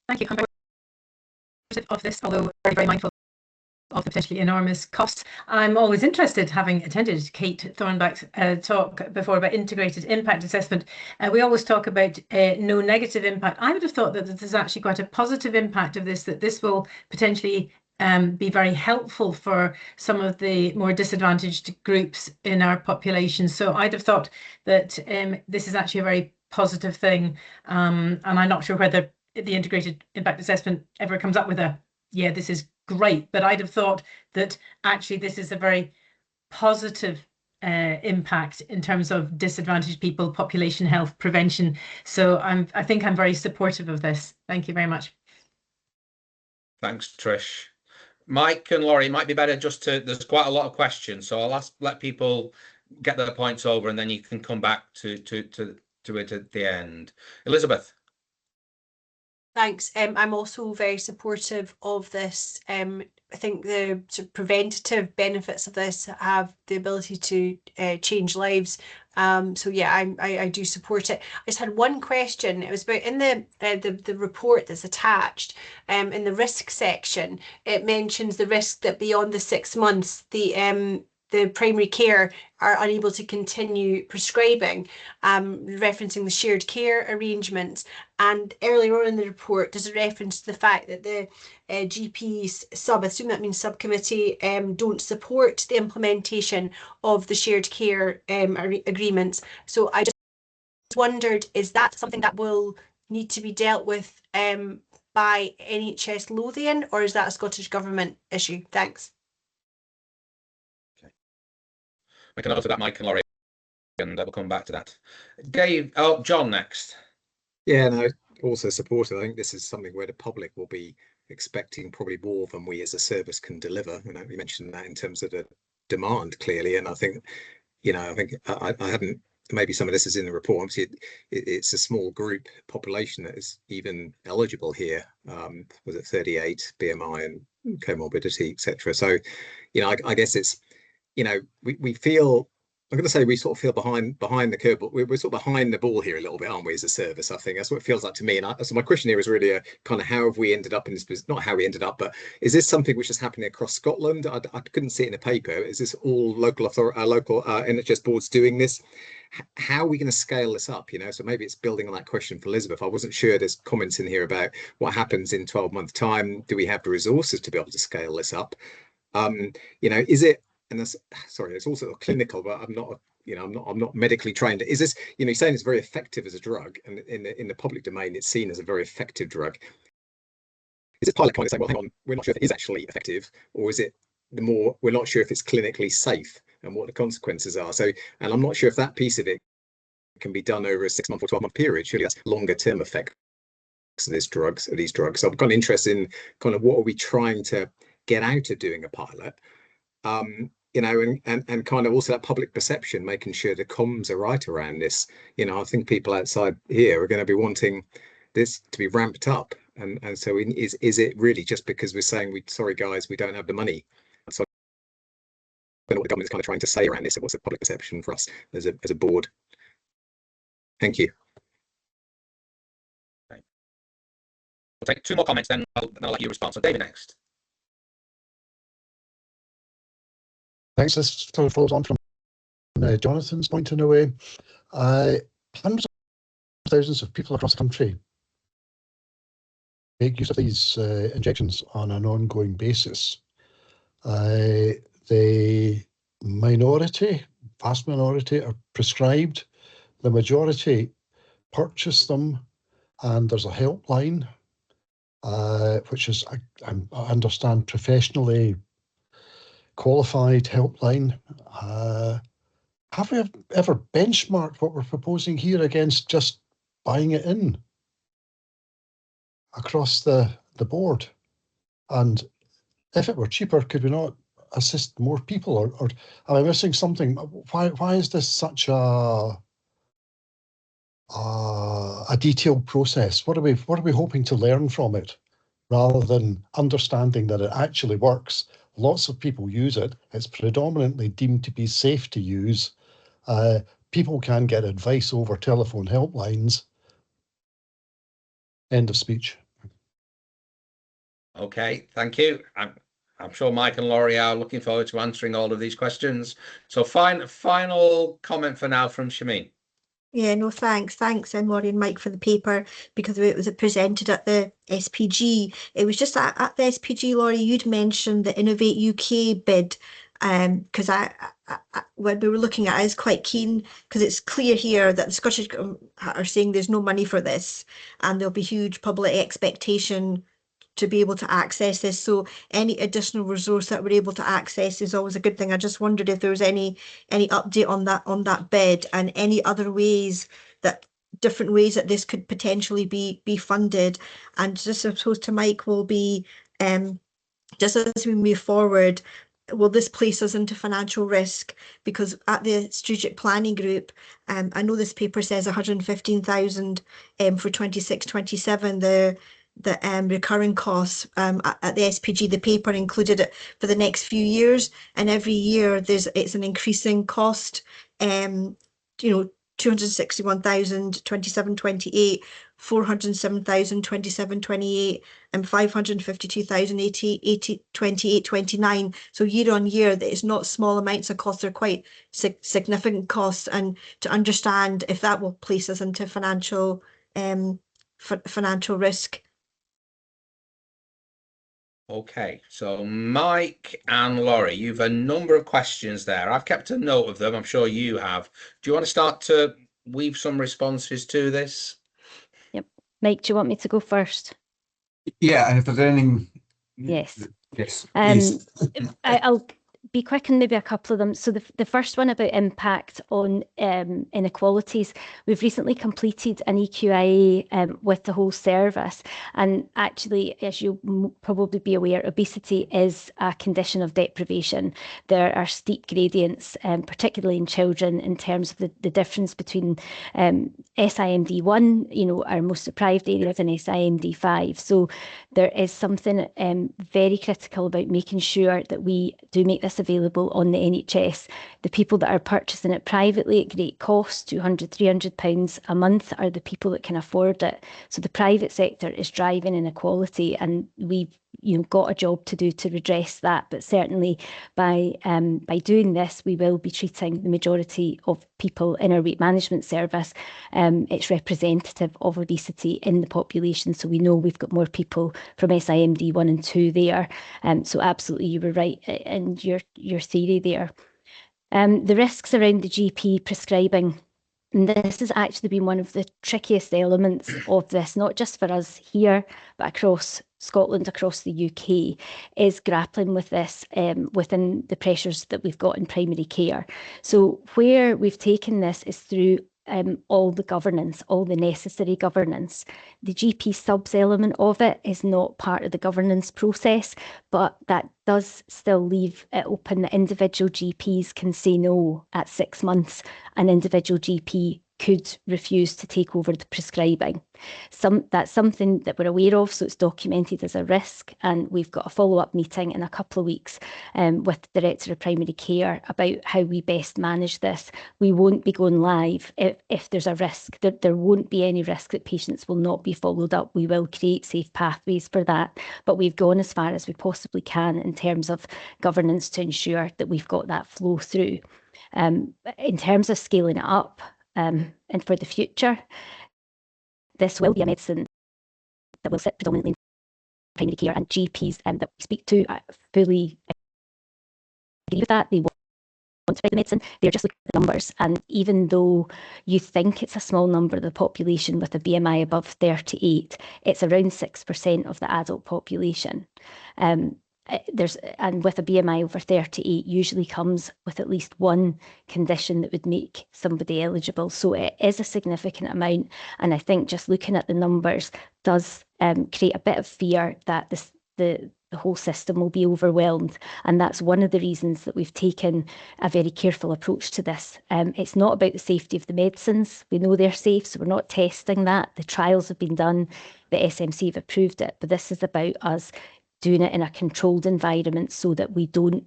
Thank you. I'm very of this, although very, very mindful of the potentially enormous costs. I'm always interested, having attended Kate Thornback's talk before about integrated impact assessment. We always talk about no negative impact. I would have thought that there's actually quite a positive impact of this, that this will potentially be very helpful for some of the more disadvantaged groups in our population. So I'd have thought that this is actually a very positive thing. And I'm not sure whether the integrated impact assessment ever comes up with a, yeah, this is great, but I'd have thought that actually this is a very positive impact in terms of disadvantaged people, population health, prevention. So I think I'm very supportive of this. Thank you very much. Thanks, Trish. Mike and Laurie, it might be better just to, there's quite a lot of questions, so I'll let people get their points over, and then you can come back to it at the end. Elizabeth? Thanks. I'm also very supportive of this. I think the sort of preventative benefits of this have the ability to change lives. So yeah, I do support it. I just had one question. It was about in the report that's attached, in the risk section, it mentions the risk that beyond the 6 months, the primary care are unable to continue prescribing, referencing the shared care arrangements. And earlier on in the report, there's a reference to the fact that the GP's I assume that means subcommittee, don't support the implementation of the shared care agreements. So I just wondered, is that something that will need to be dealt with by NHS Lothian, or is that a Scottish Government issue? Thanks. We can answer that, Mike and Laurie, and we'll come back to that. John next. Yeah, no, also supportive. I think this is something where the public will be expecting probably more than we as a service can deliver. You know, you mentioned that in terms of the demand clearly, and I think, you know, I hadn't, maybe some of this is in the report. Obviously, it's a small group population that is even eligible here. Was it 38 BMI and comorbidity, etc. So, you know, I guess it's, you know, we feel, I'm going to say we sort of feel behind the curve, but we're sort of behind the ball here a little bit, aren't we, as a service? I think that's what it feels like to me. And so my question here is really a kind of how have we ended up in this, not how we ended up, but is this something which is happening across Scotland? I couldn't see it in the paper. Is this all local NHS boards doing this? How are we going to scale this up? You know, so maybe it's building on that question for Elizabeth. I wasn't sure. There's comments in here about what happens in 12-month time. Do we have the resources to be able to scale this up? You know, is it? And that's, sorry, it's also clinical, but I'm not, you know, I'm not medically trained. Is this, you know, you're saying it's very effective as a drug, and in the public domain, it's seen as a very effective drug. Is it pilot kind of saying, well, hang on, we're not sure if it is actually effective, or is it the more, we're not sure if it's clinically safe and what the consequences are? So, and I'm not sure if that piece of it can be done over a 6-month or 12-month period. Surely that's longer term effects of these drugs. So I'm kind of interested in kind of what are we trying to get out of doing a pilot. you know, and kind of also that public perception, making sure the comms are right around this. You know, I think people outside here are going to be wanting this to be ramped up. And so is it really just because we're saying, sorry guys, we don't have the money? So I don't know what the government's kind of trying to say around this, and what's the public perception for us as a board. Thank you. Okay. We'll take 2 more comments, then I'll let you respond. So David next. Thanks. This sort of follows on from Jonathan's point in a way. Hundreds of thousands of people across the country make use of these injections on an ongoing basis. The minority, vast minority, are prescribed. The majority purchase them, and there's a helpline, which is, I understand, professionally qualified helpline. Have we ever benchmarked what we're proposing here against just buying it in across the board? And if it were cheaper, could we not assist more people? Or am I missing something? Why is this such a detailed process? What are we hoping to learn from it, rather than understanding that it actually works? Lots of people use it. It's predominantly deemed to be safe to use. People can get advice over telephone helplines. End of speech. Okay, thank you. I'm sure Mike and Laurie are looking forward to answering all of these questions. So final comment for now from Shameen. Yeah, no, thanks, Laurie and Mike, for the paper, because it was presented at the SPG. It was just at the SPG, Laurie, you'd mentioned the Innovate UK bid, because I when we were looking at it, I was quite keen, because it's clear here that the Scottish are saying there's no money for this, and there'll be huge public expectation to be able to access this. So any additional resource that we're able to access is always a good thing. I just wondered if there was any update on that bid, and any other ways different ways that this could potentially be funded. And just, I suppose, to Mike will be, just as we move forward, will this place us into financial risk? Because at the strategic planning group, I know this paper says 115,000 for 26-27. The recurring costs at the SPG, the paper included it for the next few years, and every year it's an increasing cost. 261,000 27-28, 407,000 27-28, and 552,000 28-29. So year on year, it's not small amounts of costs; they're quite significant costs. And to understand if that will place us into financial risk. Okay, so Mike and Laurie, you've a number of questions there. I've kept a note of them. I'm sure you have. Do you want to start to weave some responses to this? Yep. Mike, do you want me to go first? Yeah, and if there's anything... Yes. Yes, please. I'll be quick and maybe a couple of them. So the first one about impact on inequalities. We've recently completed an EQIA with the whole service, and actually, as you'll probably be aware, obesity is a condition of deprivation. There are steep gradients, particularly in children, in terms of the difference between SIMD 1, our most deprived areas, and SIMD 5. So there is something very critical about making sure that we do make this available on the NHS. The people that are purchasing it privately at great cost, £200-300 a month, are the people that can afford it. So the private sector is driving inequality, and we've got a job to do to redress that. But certainly by doing this, we will be treating the majority of people in our weight management service. It's representative of obesity in the population, so we know we've got more people from SIMD 1 and 2 there. So absolutely, you were right in your theory there. The risks around the GP prescribing. And this has actually been one of the trickiest elements of this, not just for us here, but across Scotland, across the UK, is grappling with this within the pressures that we've got in primary care. So where we've taken this is through all the governance, all the necessary governance. The GP subs element of it is not part of the governance process, but that does still leave it open that individual GPs can say no at 6 months. An individual GP could refuse to take over the prescribing. That's something that we're aware of, so it's documented as a risk, and we've got a follow-up meeting in a couple of weeks with the Director of Primary Care about how we best manage this. We won't be going live if there's a risk. There won't be any risk that patients will not be followed up. We will create safe pathways for that, but we've gone as far as we possibly can in terms of governance to ensure that we've got that flow through. In terms of scaling it up, and for the future, this will be a medicine that will sit predominantly in primary care, and GPs that we speak to fully agree with that. They want to spread the medicine. They're just looking at the numbers, and even though you think it's a small number of the population with a BMI above 38, it's around 6% of the adult population. And with a BMI over 38 usually comes with at least one condition that would make somebody eligible. So it is a significant amount. And I think just looking at the numbers does create a bit of fear that the whole system will be overwhelmed. And that's one of the reasons that we've taken a very careful approach to this. It's not about the safety of the medicines. We know they're safe, so we're not testing that. The trials have been done, the SMC have approved it, but this is about us doing it in a controlled environment so that we don't,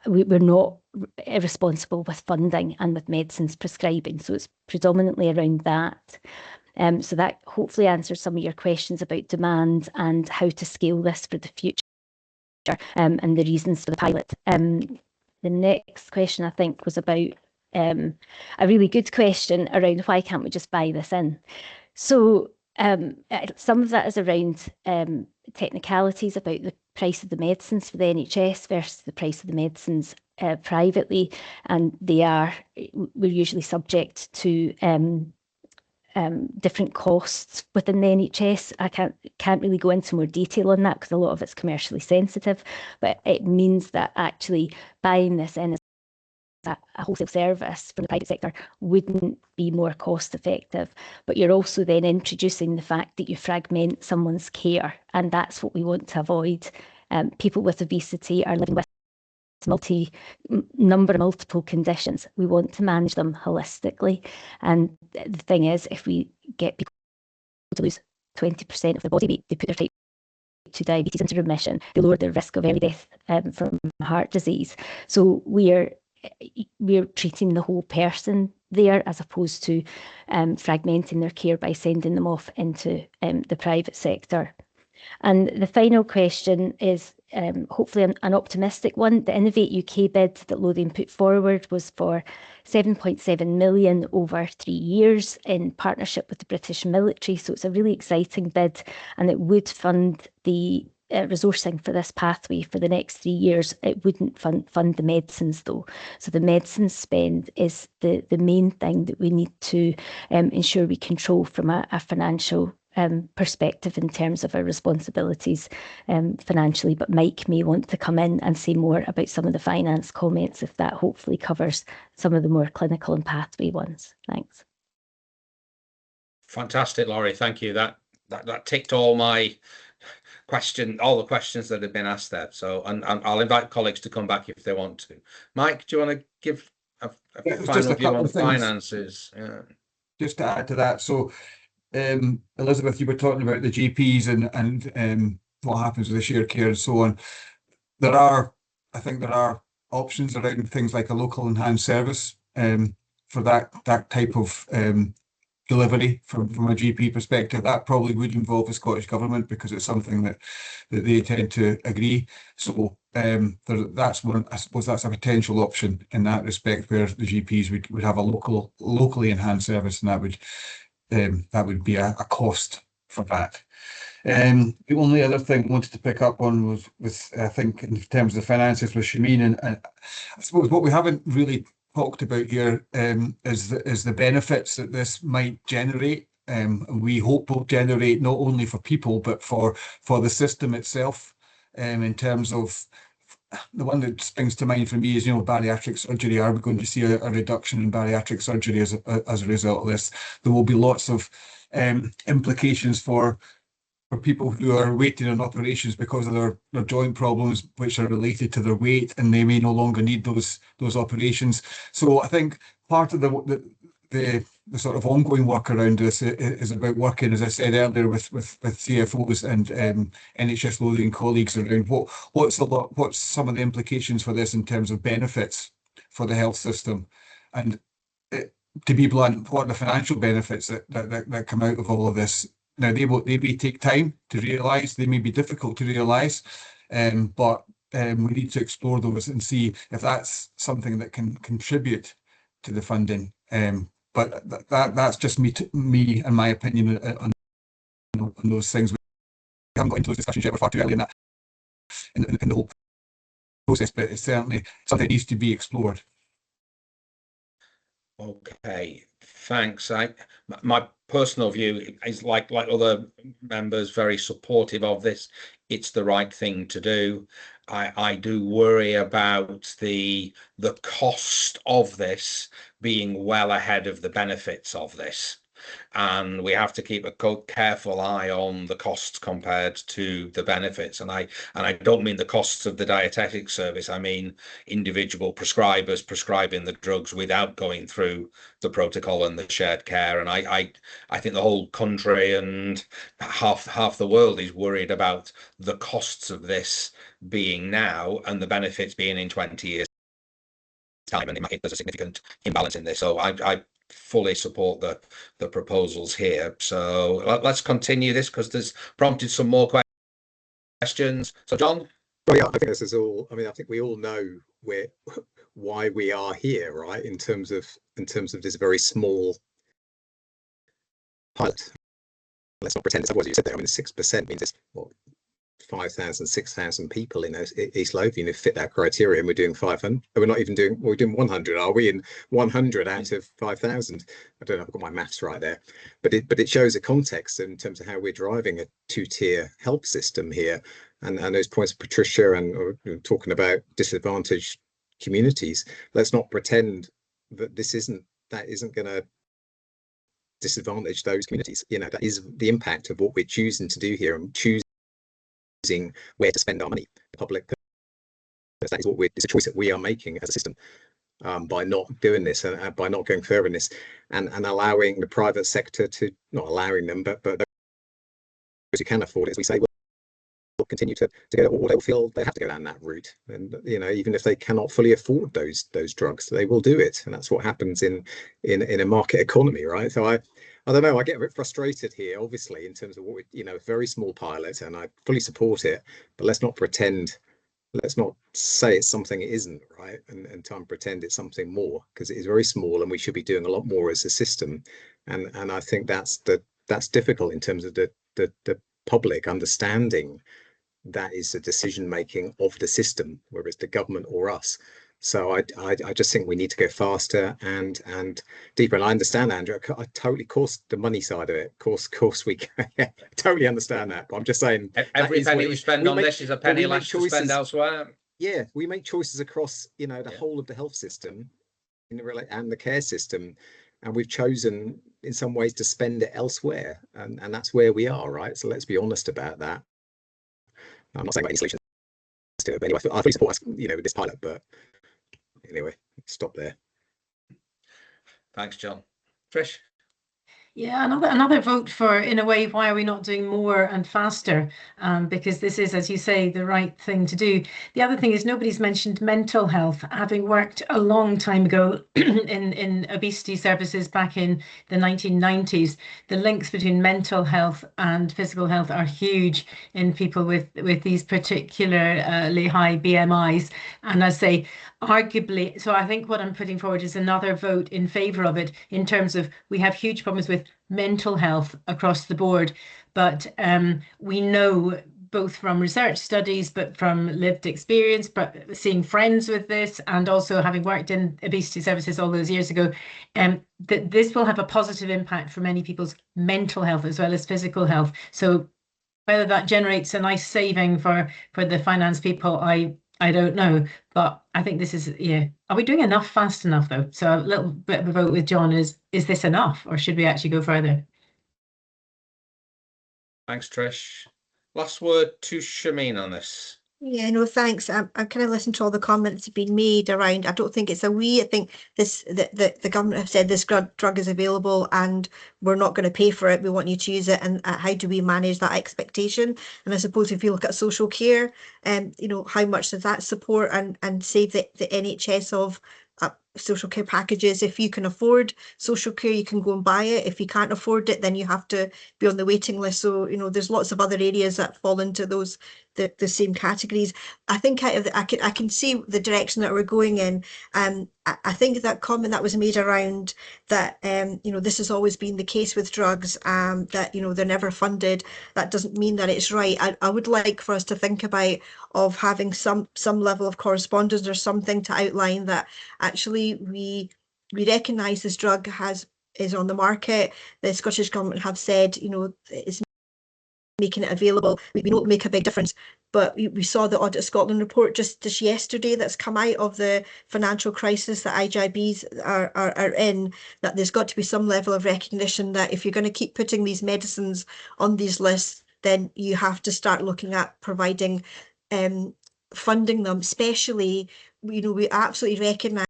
we're not irresponsible with funding and with medicines prescribing. So it's predominantly around that. So that hopefully answers some of your questions about demand and how to scale this for the future, and the reasons for the pilot. The next question I think was about a really good question around why can't we just buy this in? So some of that is around technicalities about the price of the medicines for the NHS versus the price of the medicines privately, and we're usually subject to different costs within the NHS. I can't really go into more detail on that because a lot of it's commercially sensitive, but it means that actually buying this in as a wholesale service from the private sector wouldn't be more cost effective. But you're also then introducing the fact that you fragment someone's care, and that's what we want to avoid. People with obesity are living with multiple conditions. We want to manage them holistically, and the thing is, if we get people to lose 20% of their body weight, they put their type 2 diabetes into remission, they lower their risk of early death from heart disease. So we're treating the whole person there, as opposed to fragmenting their care by sending them off into the private sector. And the final question is hopefully an optimistic one. The Innovate UK bid that Lothian put forward was for 7.7 million over 3 years in partnership with the British military. So it's a really exciting bid, and it would fund the resourcing for this pathway for the next 3 years. It wouldn't fund the medicines though. So the medicine spend is the main thing that we need to ensure we control from a financial perspective in terms of our responsibilities financially. But Mike may want to come in and say more about some of the finance comments, if that hopefully covers some of the more clinical and pathway ones. Thanks. Fantastic, Laurie. Thank you. That ticked all the questions that have been asked there. So, and I'll invite colleagues to come back if they want to. Mike, do you want to give a final view on finances? Yeah. Just to add to that, so Elizabeth, you were talking about the GPs and what happens with the shared care and so on. I think there are options around things like a local enhanced service for that type of delivery from a GP perspective. That probably would involve the Scottish Government because it's something that they tend to agree. So that's one. I suppose that's a potential option in that respect, where the GPs would have a locally enhanced service, and that would be a cost for that. The only other thing I wanted to pick up on was with, I think, in terms of the finances with Shameen, and I suppose what we haven't really talked about here is the benefits that this might generate. We hope will generate not only for people but for the system itself, in terms of the one that springs to mind for me is, bariatric surgery. Are we going to see a reduction in bariatric surgery as a result of this? There will be lots of implications for people who are waiting on operations because of their joint problems, which are related to their weight, and they may no longer need those operations. So I think part of the sort of ongoing work around this is about working, as I said earlier, with CFOs and NHS Lothian colleagues around what's some of the implications for this in terms of benefits for the health system, and to be blunt, what are the financial benefits that come out of all of this. Now they may take time to realise, they may be difficult to realise, but we need to explore those and see if that's something that can contribute to the funding. But that's just me and my opinion on those things. We haven't got into those discussions yet. We're far too early in the whole process, but it's certainly something that needs to be explored. Okay, thanks. My personal view is like other members, very supportive of this. It's the right thing to do. I do worry about the cost of this being well ahead of the benefits of this. And we have to keep a careful eye on the costs compared to the benefits. And I don't mean the costs of the dietetic service. I mean individual prescribers prescribing the drugs without going through the protocol and the shared care. And I think the whole country and half the world is worried about the costs of this being now and the benefits being in 20 years time, and there's a significant imbalance in this. So I fully support the proposals here. So let's continue this because there's prompted some more questions. So John? Well, yeah, I think this is all. I mean, I think we all know why we are here, right? In terms of this very small pilot. Let's not pretend it's otherwise. You said there. I mean, 6% means it's what, 5,000, 6,000 people in East Lothian who fit that criteria, and we're doing 500. We're not even doing. We're doing 100. Are we in 100 out of 5,000? I don't know if I've got my maths right there, but it shows a context in terms of how we're driving a two-tier health system here, and those points of Patricia and talking about disadvantaged communities. Let's not pretend that that isn't going to disadvantage those communities. That is the impact of what we're choosing to do here and choosing where to spend our money. The public, that is it's a choice that we are making as a system by not doing this and by not going further in this and allowing the private sector to, not allowing them, but those who can afford it, as we say, will continue to get, or they'll feel they have to go down that route. And even if they cannot fully afford those drugs, they will do it. And that's what happens in a market economy, right? So I don't know, I get a bit frustrated here, obviously, in terms of what a very small pilot, and I fully support it, but let's not pretend, let's not say it's something it isn't, right? And try and pretend it's something more, because it is very small and we should be doing a lot more as a system. And I think that's difficult in terms of the public understanding that is the decision making of the system, whether it's the government or us. So I just think we need to go faster and deeper. And I understand, Andrew, I totally, course, the money side of it, course we can, totally understand that. But I'm just saying, every penny we spend on this is a penny less to spend elsewhere. Yeah, we make choices across, the whole of the health system, and the care system, and we've chosen in some ways to spend it elsewhere, and that's where we are, right? So let's be honest about that. I'm not saying about any solutions to it, but anyway, I fully support us, with this pilot, but anyway, stop there. Thanks, John. Trish? Yeah, another vote for, in a way, why are we not doing more and faster? Because this is, as you say, the right thing to do. The other thing is nobody's mentioned mental health. Having worked a long time ago in obesity services back in the 1990s, the links between mental health and physical health are huge in people with these particularly high BMIs. And I say, arguably, so I think what I'm putting forward is another vote in favour of it, in terms of we have huge problems with mental health across the board, but we know both from research studies but from lived experience, but seeing friends with this and also having worked in obesity services all those years ago, that this will have a positive impact for many people's mental health as well as physical health. So whether that generates a nice saving for the finance people, I I don't know, but I think this is, yeah. Are we doing enough fast enough though? So a little bit of a vote with John is this enough or should we actually go further? Thanks, Trish. Last word to Shameen on this. Yeah, no, thanks. I've kind of listened to all the comments that have been made around. I don't think it's a we. I think the government have said this drug is available and we're not going to pay for it. We want you to use it. And how do we manage that expectation? And I suppose if you look at social care, you know, how much does that support and save the NHS of social care packages? If you can afford social care, you can go and buy it. If you can't afford it, then you have to be on the waiting list. So, you know, there's lots of other areas that fall into those the same categories. I think I can see the direction that we're going in. I think that comment that was made around that you know, this has always been the case with drugs, that, you know, they're never funded. That doesn't mean that it's right. I would like for us to think about of having some level of correspondence or something to outline that actually we recognise this drug is on the market. The Scottish Government have said, you know, it's making it available. We know it'll make a big difference, but we saw the Audit Scotland report just yesterday that's come out of the financial crisis that IJBs are in, that there's got to be some level of recognition that if you're going to keep putting these medicines on these lists, then you have to start looking at providing funding them, especially, you know, we absolutely recognise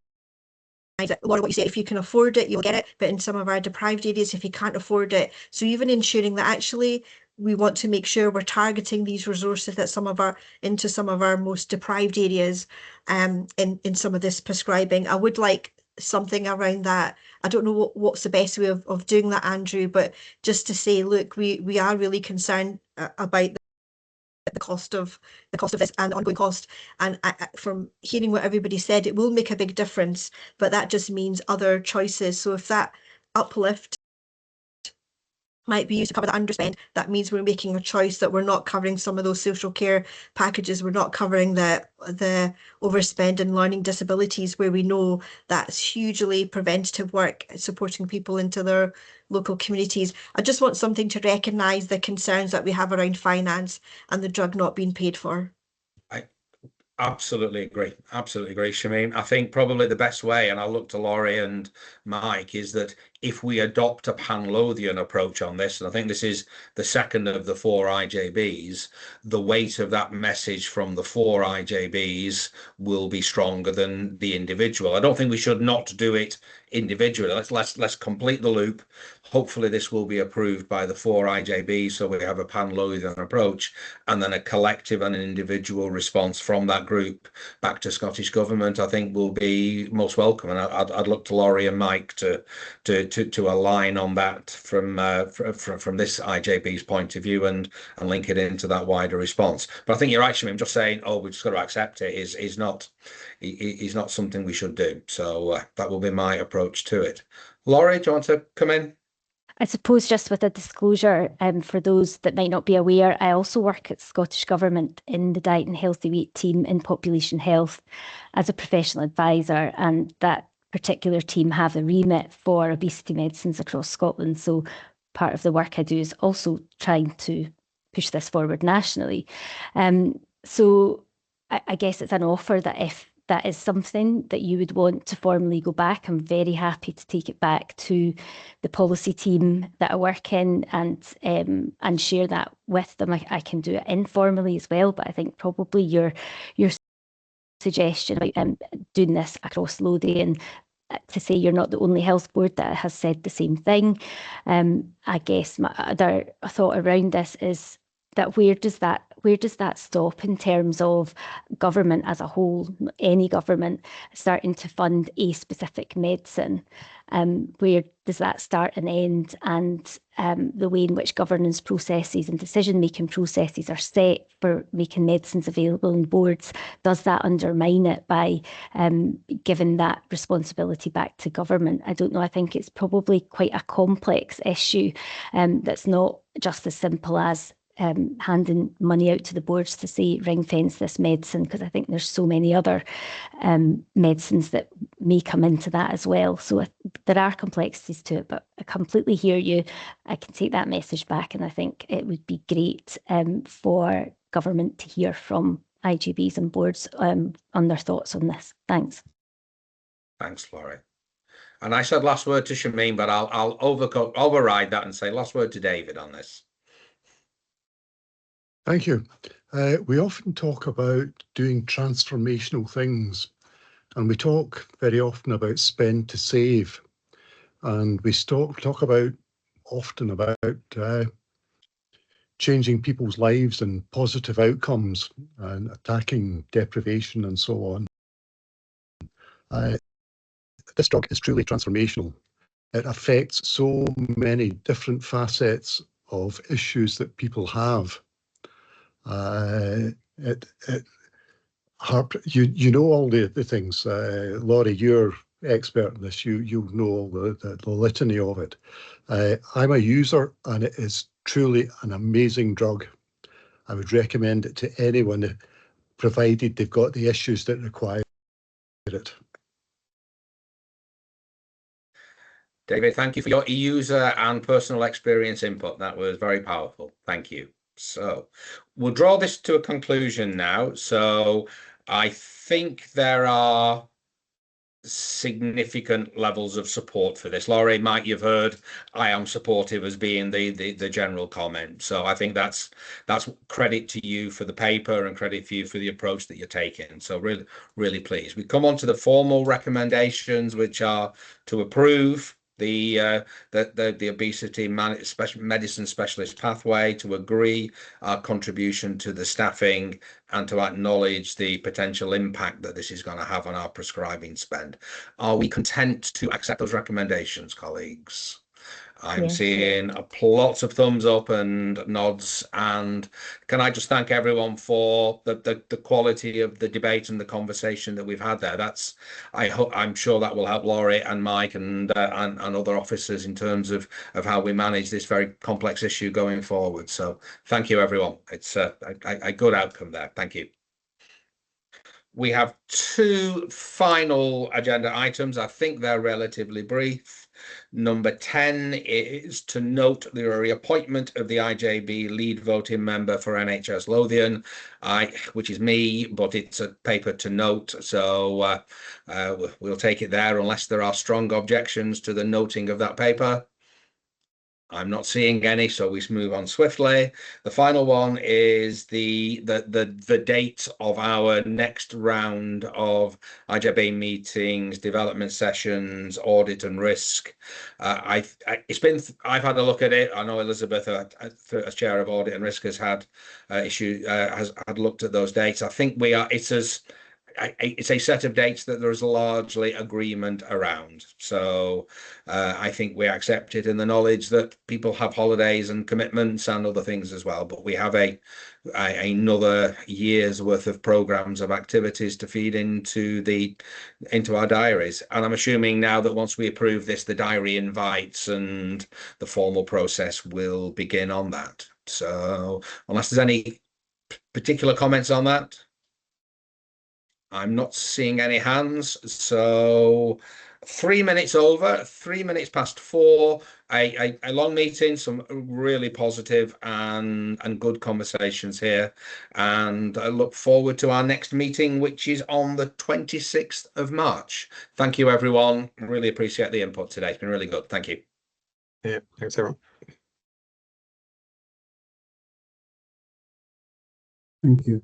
Laura, what you say, if you can afford it, you'll get it. But in some of our deprived areas, if you can't afford it, so even ensuring that actually we want to make sure we're targeting these resources that into some of our most deprived areas, in some of this prescribing. I would like something around that. I don't know what's the best way of doing that, Andrew, but just to say, look, we are really concerned about the cost of this and the ongoing cost. And from hearing what everybody said, it will make a big difference, but that just means other choices. So if that uplift might be used to cover the underspend, that means we're making a choice that we're not covering some of those social care packages, we're not covering the overspend in learning disabilities, where we know that's hugely preventative work supporting people into their local communities. I just want something to recognise the concerns that we have around finance and the drug not being paid for. Absolutely agree. Absolutely agree, Shameen. I think probably the best way, and I'll look to Laurie and Mike, is that if we adopt a pan-Lothian approach on this, and I think this is the second of the 4 IJBs, the weight of that message from the 4 IJBs will be stronger than the individual. I don't think we should not do it individually. Let's complete the loop. Hopefully this will be approved by the 4 IJBs, so we have a pan-Lothian approach, and then a collective and an individual response from that group back to Scottish Government, I think will be most welcome. And I'd look to Laurie and Mike to align on that from this IJB's point of view and link it into that wider response. But I think you're right, Shamim, just saying, oh, we've just got to accept it is not something we should do. So that will be my approach to it. Laurie, do you want to come in? I suppose just with a disclosure, for those that might not be aware, I also work at Scottish Government in the Diet and Healthy Weight team in population health as a professional advisor, and that particular team have a remit for obesity medicines across Scotland. So part of the work I do is also trying to push this forward nationally. So I guess it's an offer that if that is something that you would want to formally go back, I'm very happy to take it back to the policy team that I work in and share that with them. I can do it informally as well, but I think probably your suggestion about doing this across Lothian, to say you're not the only health board that has said the same thing. I guess my other thought around this is that where does that stop in terms of government as a whole, any government starting to fund a specific medicine? Where does that start and end? And the way in which governance processes and decision-making processes are set for making medicines available in boards, does that undermine it by giving that responsibility back to government? I don't know. I think it's probably quite a complex issue that's not just as simple as handing money out to the boards to say ring fence this medicine, because I think there's so many other medicines that may come into that as well. So there are complexities to it, but I completely hear you. I can take that message back, and I think it would be great for government to hear from IJBs and boards on their thoughts on this. Thanks. Thanks, Laurie. And I said last word to Shameen, but I'll override that and say last word to David on this. Thank you. We often talk about doing transformational things, and we talk very often about spend to save, and we talk often about changing people's lives and positive outcomes and attacking deprivation and so on. This drug is truly transformational. It affects so many different facets of issues that people have. You know all the things. Laurie, you're expert in this. You know all the litany of it. I'm a user, and it is truly an amazing drug. I would recommend it to anyone, provided they've got the issues that require it. David, thank you for your user and personal experience input. That was very powerful. Thank you. So we'll draw this to a conclusion now. So I think there are significant levels of support for this. Laurie, Mike, you've heard I am supportive as being the general comment. So I think that's credit to you for the paper and credit for you for the approach that you're taking. So really pleased. We come on to the formal recommendations, which are to approve the obesity medicine specialist pathway, to agree our contribution to the staffing, and to acknowledge the potential impact that this is going to have on our prescribing spend. Are we content to accept those recommendations, colleagues? I'm seeing lots of thumbs up and nods, and can I just thank everyone for the quality of the debate and the conversation that we've had there. I'm sure that will help Laurie and Mike and other officers in terms of how we manage this very complex issue going forward. So thank you, everyone. It's a good outcome there. Thank you. We have two final agenda items. I think they're relatively brief. Number 10 is to note the reappointment of the IJB lead voting member for NHS Lothian, which is me, but it's a paper to note. So we'll take it there unless there are strong objections to the noting of that paper. I'm not seeing any, so we move on swiftly. The final one is the date of our next round of IJB meetings, development sessions, audit and risk. I've had a look at it. I know Elizabeth, as chair of audit and risk, has had looked at those dates. I think it's a set of dates that there is largely agreement around. So I think we accept it in the knowledge that people have holidays and commitments and other things as well. But we have another year's worth of programs of activities to feed into our diaries. And I'm assuming now that once we approve this, the diary invites and the formal process will begin on that. So unless there's any particular comments on that. I'm not seeing any hands, so 3 minutes over, 3 minutes past 4, a long meeting, some really positive and good conversations here, and I look forward to our next meeting, which is on the 26th of March. Thank you, everyone. Really appreciate the input today. It's been really good. Thank you. Yeah, thanks, everyone. Thank you.